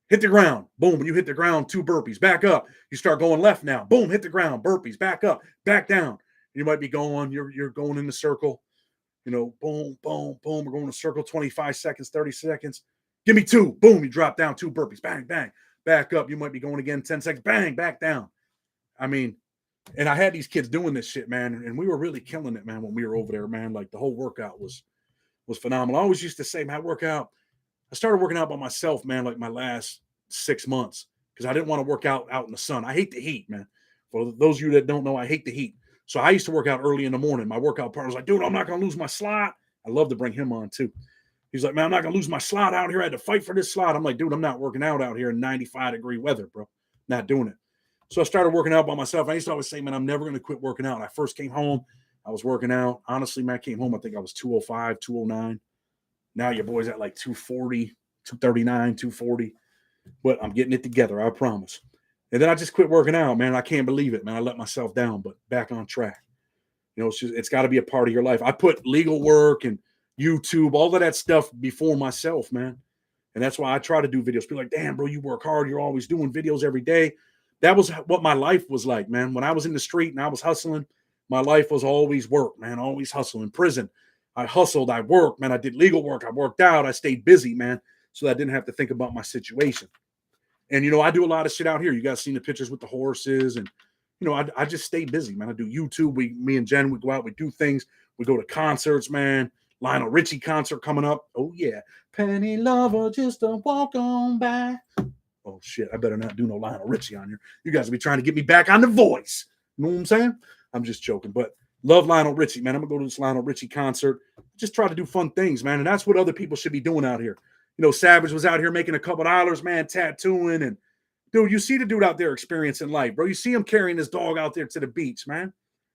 hit the ground. Boom. When you hit the ground, 2 burpees. Back up. You start going left now. Boom. Hit the ground. Burpees. Back up. Back down. You might be going, you're going in the circle. Boom, boom, boom. We're going in a circle, 25 seconds, 30 seconds. Give me 2. Boom. You drop down 2 burpees. Bang, bang. Back up. You might be going again 10 seconds. Bang, back down. I mean, and I had these kids doing this shit, man. And we were really killing it, man, when we were over there, man. Like the whole workout was phenomenal. I always used to say, man, I started working out by myself, man, like my last 6 months because I didn't want to work out in the sun. I hate the heat, man. For those of you that don't know, I hate the heat. So I used to work out early in the morning. My workout partner was like, dude, I'm not going to lose my slot. I love to bring him on too. He's like, man, I'm not going to lose my slot out here. I had to fight for this slot. I'm like, dude, I'm not working out here in 95-degree weather, bro. Not doing it. So I started working out by myself. I used to always say, man, I'm never going to quit working out. When I first came home, I was working out. Honestly, man, I came home, I think I was 205, 209. Now your boy's at like 240, 239, 240. But I'm getting it together, I promise. And then I just quit working out, man. I can't believe it, man. I let myself down, but back on track. It's got to be a part of your life. I put legal work and YouTube, all of that stuff before myself, man. And that's why I try to do videos. People are like, damn, bro, you work hard. You're always doing videos every day. That was what my life was like, man. When I was in the street and I was hustling, my life was always work, man. Always hustling. In prison, I hustled. I worked, man. I did legal work. I worked out. I stayed busy, man, so that I didn't have to think about my situation. And, I do a lot of shit out here. You guys seen the pictures with the horses. And, I just stay busy, man. I do YouTube. Me and Jen, we go out. We do things. We go to concerts, man. Lionel Richie concert coming up. Oh, yeah. Penny lover, just a walk on by. Oh, shit. I better not do no Lionel Richie on here. You guys will be trying to get me back on The Voice. You know what I'm saying? I'm just joking. But love Lionel Richie, man. I'm going to go to this Lionel Richie concert. Just try to do fun things, man. And that's what other people should be doing out here. Savage was out here making a couple dollars, man, tattooing. And, dude, you see the dude out there experiencing life, bro. You see him carrying his dog out there to the beach, man.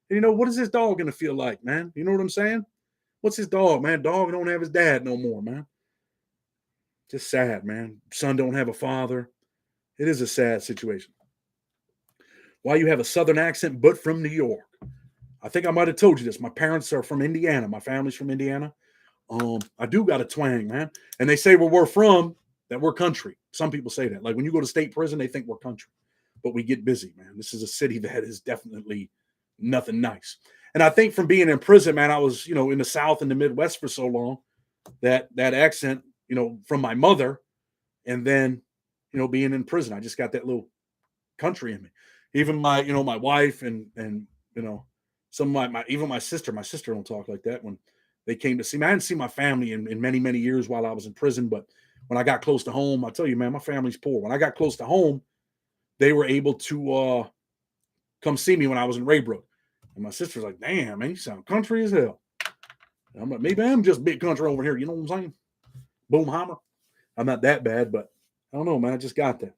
And, what is his dog going to feel like, man? You know what I'm saying? What's his dog, man? Dog don't have his dad no more, man. Just sad, man. Son don't have a father. It is a sad situation. Why you have a Southern accent, but from New York? I think I might have told you this. My parents are from Indiana. My family's from Indiana. I do got a twang, man. And they say where we're from, that we're country. Some people say that. Like when you go to state prison, they think we're country. But we get busy, man. This is a city that is definitely nothing nice. And I think from being in prison, man, I was, in the South and the Midwest for so long, that accent, from my mother, and then, being in prison, I just got that little country in me. Even my, my wife and some of even my sister don't talk like that. When they came to see me, I hadn't seen my family in many, many years while I was in prison. But when I got close to home, I tell you, man, my family's poor. When I got close to home, they were able to come see me when I was in Raybrook. And my sister's like, damn, man, you sound country as hell. And I'm like, maybe I'm just big country over here. You know what I'm saying? Boomheimer. I'm not that bad, but I don't know, man. I just got that.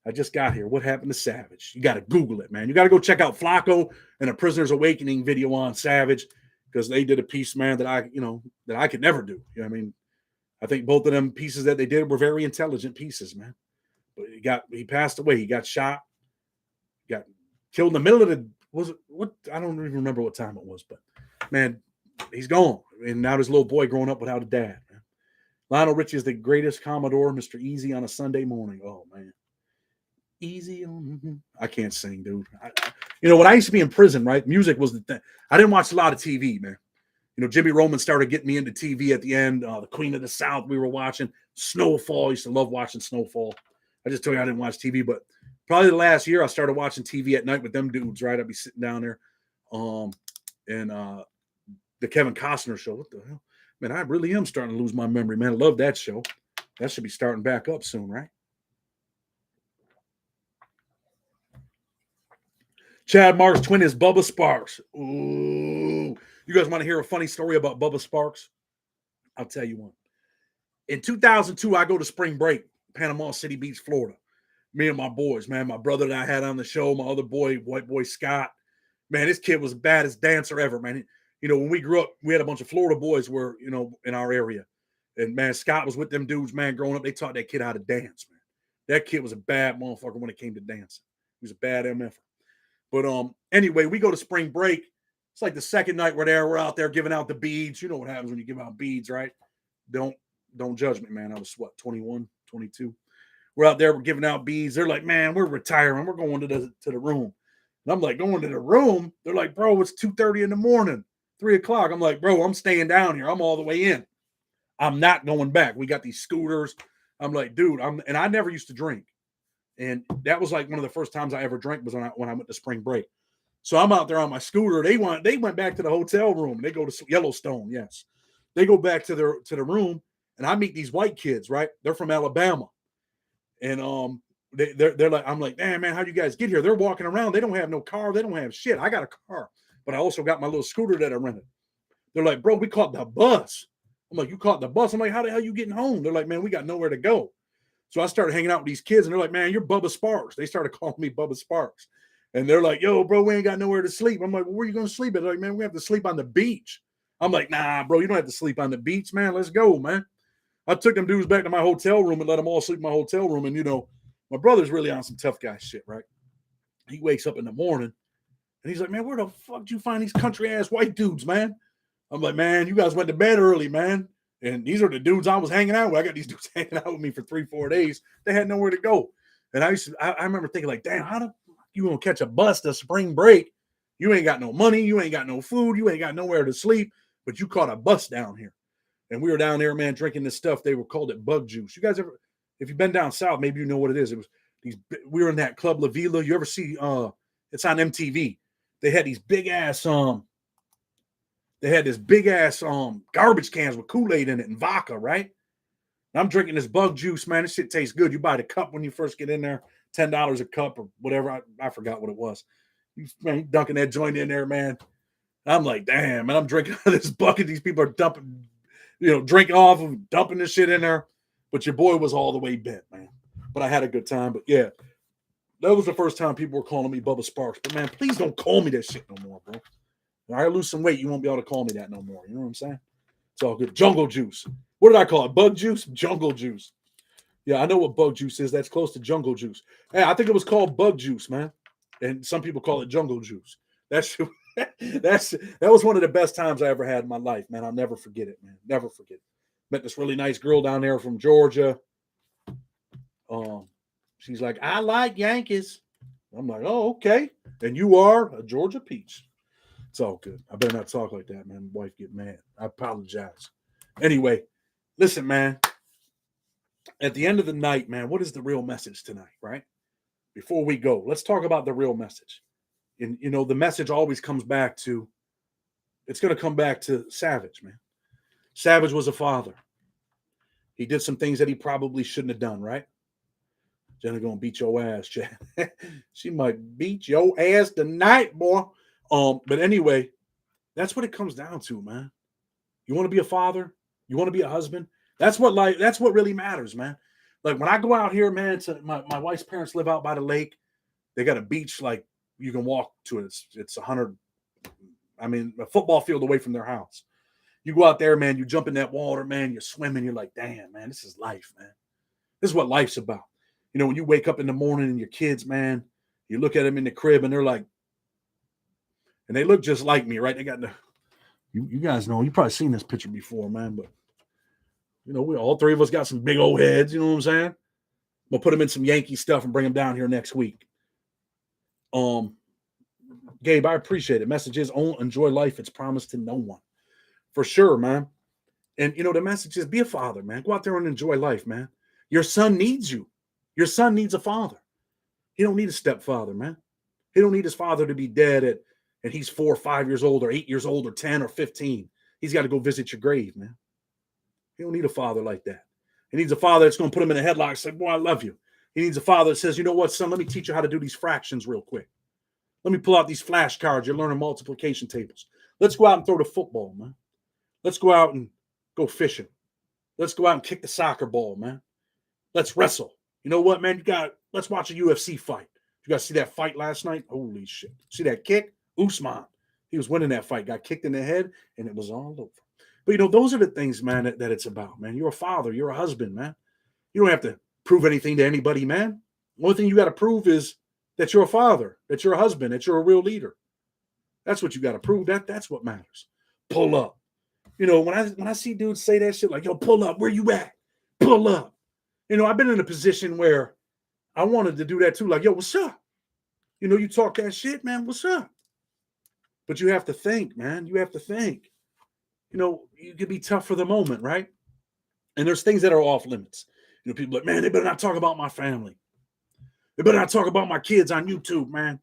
I just got here. What happened to Savage? You got to Google it, man. You got to go check out Flacco and a Prisoner's Awakening video on Savage, because they did a piece, man, that I could never do. You know what I mean? I think both of them pieces that they did were very intelligent pieces, man. But he passed away. He got shot, got killed in the middle of what? I don't even remember what time it was, but man, he's gone. And now this little boy growing up without a dad, man. Lionel Richie is the greatest Commodore, Mr. Easy on a Sunday morning. Oh, man. Easy on. I can't sing, dude. When I used to be in prison, right? Music was the thing. I didn't watch a lot of TV, man. Jimmy Roman started getting me into TV at the end. The Queen of the South we were watching. Snowfall. I used to love watching Snowfall. I just told you I didn't watch TV, but probably the last year I started watching TV at night with them dudes, right? I'd be sitting down there. And the Kevin Costner show. What the hell? Man, I really am starting to lose my memory, man. I love that show. That should be starting back up soon, right? Chad Mark's twin is Bubba Sparks. Ooh. You guys want to hear a funny story about Bubba Sparks? I'll tell you one. In 2002, I go to spring break, Panama City Beach, Florida. Me and my boys, man. My brother that I had on the show, my other boy, white boy Scott. Man, this kid was the baddest dancer ever, man. When we grew up, we had a bunch of Florida boys in our area. And, man, Scott was with them dudes, man, growing up. They taught that kid how to dance, man. That kid was a bad motherfucker when it came to dancing. He was a bad MF. But anyway, we go to spring break. It's like the second night we're there. We're out there giving out the beads. You know what happens when you give out beads, right? Don't judge me, man. I was, 21, 22. We're out there. We're giving out beads. They're like, man, we're retiring. We're going to the room. And I'm like, going to the room? They're like, bro, it's 2:30 in the morning, 3 o'clock. I'm like, bro, I'm staying down here. I'm all the way in. I'm not going back. We got these scooters. I'm like, dude, and I never used to drink. And that was like one of the first times I ever drank was when I went to spring break. So I'm out there on my scooter. They went back to the hotel room. They go to Yellowstone. Yes. They go back to the room, and I meet these white kids, right? They're from Alabama. And they're like, I'm like, man, how'd you guys get here? They're walking around. They don't have no car. They don't have shit. I got a car, but I also got my little scooter that I rented. They're like, bro, we caught the bus. I'm like, you caught the bus? I'm like, how the hell you getting home? They're like, man, we got nowhere to go. So I started hanging out with these kids, and they're like, man, you're Bubba Sparks. They started calling me Bubba Sparks. And they're like, yo, bro, we ain't got nowhere to sleep. I'm like, well, where are you going to sleep at? They're like, man, we have to sleep on the beach. I'm like, nah, bro, you don't have to sleep on the beach, man. Let's go, man. I took them dudes back to my hotel room and let them all sleep in my hotel room. And, my brother's really on some tough guy shit, right? He wakes up in the morning, and he's like, man, where the fuck did you find these country-ass white dudes, man? I'm like, man, you guys went to bed early, man. And these are the dudes I was hanging out with. I got these dudes hanging out with me for 3-4 days. They had nowhere to go. And I remember thinking, like, damn, how the fuck you gonna catch a bus to spring break? You ain't got no money. You ain't got no food. You ain't got nowhere to sleep. But you caught a bus down here. And we were down there, man, drinking this stuff. They were called it bug juice. You guys ever, if you've been down south, maybe you know what it is. It was we were in that Club La Vila. You ever see, it's on MTV. They had these big ass, garbage cans with Kool-Aid in it and vodka, right? And I'm drinking this bug juice, man. This shit tastes good. You buy the cup when you first get in there, $10 a cup or whatever. I forgot what it was. You dunking that joint in there, man. I'm like, damn, man, I'm drinking out of this bucket. These people are dumping, drinking off of dumping this shit in there. But your boy was all the way bent, man. But I had a good time. But yeah, that was the first time people were calling me Bubba Sparks. But man, please don't call me that shit no more, bro. When I lose some weight, you won't be able to call me that no more. You know what I'm saying? It's all good. Jungle juice. What did I call it? Bug juice? Jungle juice. Yeah, I know what bug juice is. That's close to jungle juice. Hey, I think it was called bug juice, man. And some people call it jungle juice. That was one of the best times I ever had in my life, man. I'll never forget it, man. Never forget it. Met this really nice girl down there from Georgia. She's like, I like Yankees. I'm like, oh, okay. And you are a Georgia peach. It's all good. I better not talk like that, man. My wife get mad. I apologize. Anyway, listen, man. At the end of the night, man, what is the real message tonight, right? Before we go, let's talk about the real message. And, the message always comes back to, it's going to come back to Savage, man. Savage was a father. He did some things that he probably shouldn't have done, right? Jenna going to beat your ass, Chad. She might beat your ass tonight, boy. But anyway, that's what it comes down to, man. You want to be a father? You want to be a husband? That's what really matters, man. Like when I go out here, man, to my wife's parents live out by the lake. They got a beach like you can walk to it. It's 100, I mean, a football field away from their house. You go out there, man, you jump in that water, man, you're swimming, you're like, damn, man, this is life, man. This is what life's about. You know, when you wake up in the morning and your kids, man, you look at them in the crib and they're like, and they look just like me, right? They got the, you guys know, you probably seen this picture before, man, but you know, we all three of us got some big old heads, you know what I'm saying? We'll put them in some Yankee stuff and bring them down here next week. Gabe, I appreciate it. Message is enjoy life. It's promised to no one. For sure, man. And you know, the message is be a father, man. Go out there and enjoy life, man. Your son needs you. Your son needs a father. He don't need a stepfather, man. He don't need his father to be dead and he's 4 or 5 years old or 8 years old or 10 or 15. He's got to go visit your grave, man. He don't need a father like that. He needs a father that's going to put him in a headlock and say, boy, I love you. He needs a father that says, you know what, son, let me teach you how to do these fractions real quick. Let me pull out these flashcards. You're learning multiplication tables. Let's go out and throw the football, man. Let's go out and go fishing. Let's go out and kick the soccer ball, man. Let's wrestle. You know what, man? Let's watch a UFC fight. You guys see that fight last night? Holy shit. See that kick? Usman. He was winning that fight. Got kicked in the head, and it was all over. But, you know, those are the things, man, that it's about, man. You're a father. You're a husband, man. You don't have to prove anything to anybody, man. The only thing you got to prove is that you're a father, that you're a husband, that you're a real leader. That's what you got to prove. That's what matters. Pull up. You know, when I see dudes say that shit like, yo, pull up, where you at? Pull up. You know, I've been in a position where I wanted to do that too. Like, yo, what's up? You know, you talk that shit, man, what's up? But you have to think, man. You have to think. You know, you can be tough for the moment, right? And there's things that are off limits. You know, people are like, man, they better not talk about my family. They better not talk about my kids on YouTube, man.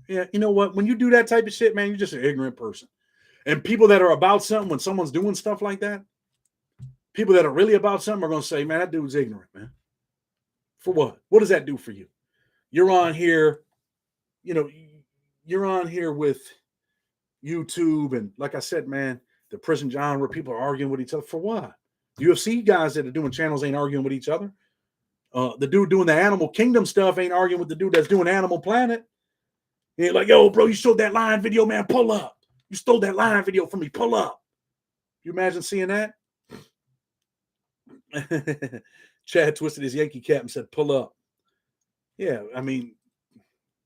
Yeah, you know what? When you do that type of shit, man, you're just an ignorant person. And people that are about something, when someone's doing stuff like that, people that are really about something are going to say, man, that dude's ignorant, man. For what? What does that do for you? You're on here, you know, you're on here with YouTube. And like I said, man, the prison genre, people are arguing with each other. For what? UFC guys that are doing channels ain't arguing with each other. The dude doing the Animal Kingdom stuff ain't arguing with the dude that's doing Animal Planet. And you're like, yo, bro, you showed that lion video, man. Pull up. You stole that lion video from me. Pull up. You imagine seeing that? Chad twisted his Yankee cap and said, pull up. Yeah, I mean,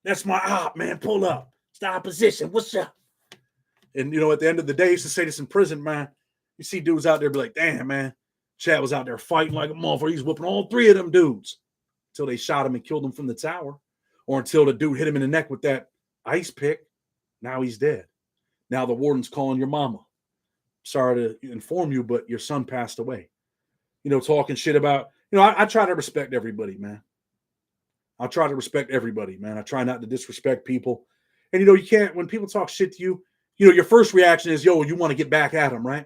that's my op, man. Pull up. It's the opposition. What's up? And, you know, at the end of the day, I used to say this in prison, man. You see dudes out there be like, damn, man. Chad was out there fighting like a motherfucker. He's whooping all three of them dudes until they shot him and killed him from the tower, or until the dude hit him in the neck with that ice pick. Now he's dead. Now the warden's calling your mama. Sorry to inform you, but your son passed away. You know, talking shit about, you know, I try to respect everybody, man. I try to respect everybody, man. I try not to disrespect people. And, you know, you can't, when people talk shit to you, you know, your first reaction is, yo, you want to get back at them, right?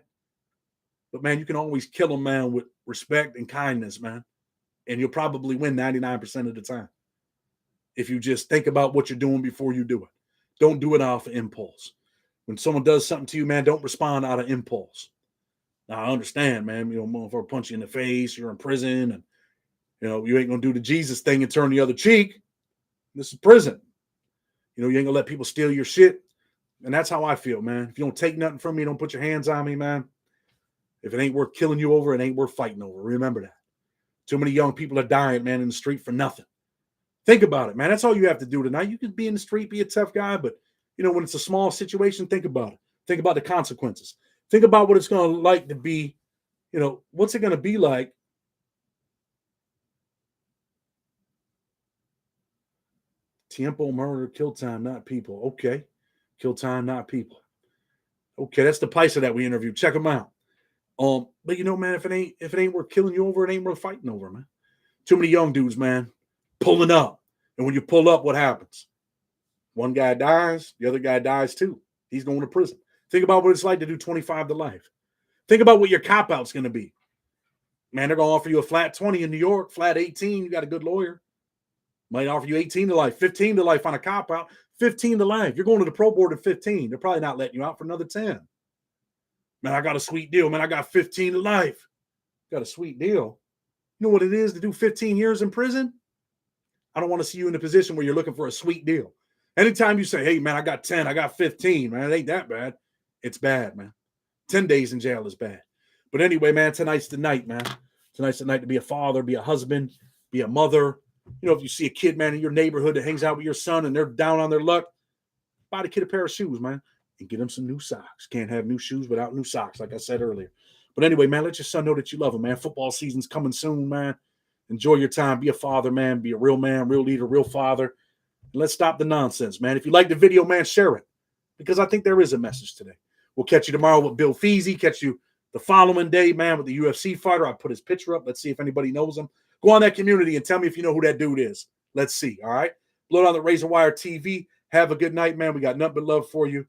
But, man, you can always kill them, man, with respect and kindness, man. And you'll probably win 99% of the time. If you just think about what you're doing before you do it. Don't do it off of impulse. When someone does something to you, man, don't respond out of impulse. Now, I understand, man. You know, motherfucker punch you in the face, you're in prison, and, you know, you ain't going to do the Jesus thing and turn the other cheek. This is prison. You know, you ain't going to let people steal your shit. And that's how I feel, man. If you don't take nothing from me, don't put your hands on me, man. If it ain't worth killing you over, it ain't worth fighting over. Remember that. Too many young people are dying, man, in the street for nothing. Think about it, man. That's all you have to do tonight. You can be in the street, be a tough guy, but, you know, when it's a small situation, think about it. Think about the consequences. Think about what it's going to like to be, you know, what's it going to be like? Tiempo, murder, kill time, not people. Okay. Kill time, not people. Okay, that's the Paisa that we interviewed. Check them out. But you know, man, if it ain't worth killing you over, it ain't worth fighting over, man. Too many young dudes, man, pulling up. And when you pull up, what happens? One guy dies, the other guy dies too. He's going to prison. Think about what it's like to do 25 to life. Think about what your cop-out's going to be. Man, they're going to offer you a flat 20 in New York, flat 18. You got a good lawyer. Might offer you 18 to life, 15 to life on a cop out, 15 to life. You're going to the pro board at 15. They're probably not letting you out for another 10. Man, I got a sweet deal. Man, I got 15 to life. Got a sweet deal. You know what it is to do 15 years in prison? I don't want to see you in a position where you're looking for a sweet deal. Anytime you say, hey, man, I got 10, I got 15, man, it ain't that bad. It's bad, man. 10 days in jail is bad. But anyway, man, tonight's the night, man. Tonight's the night to be a father, be a husband, be a mother. You know, if you see a kid, man, in your neighborhood that hangs out with your son and they're down on their luck, buy the kid a pair of shoes, man, and get him some new socks. Can't have new shoes without new socks, like I said earlier. But anyway, man, let your son know that you love him, man. Football season's coming soon, man. Enjoy your time. Be a father, man. Be a real man, real leader, real father. And let's stop the nonsense, man. If you like the video, man, share it, because I think there is a message today. We'll catch you tomorrow with Bill Feasy. Catch you the following day, man, with the UFC fighter. I put his picture up. Let's see if anybody knows him. Go on that community and tell me if you know who that dude is. Let's see, all right? Blood on the Razor Wire TV. Have a good night, man. We got nothing but love for you.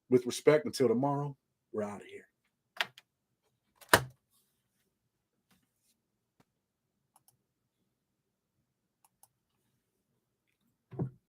With respect, until tomorrow, we're out of here.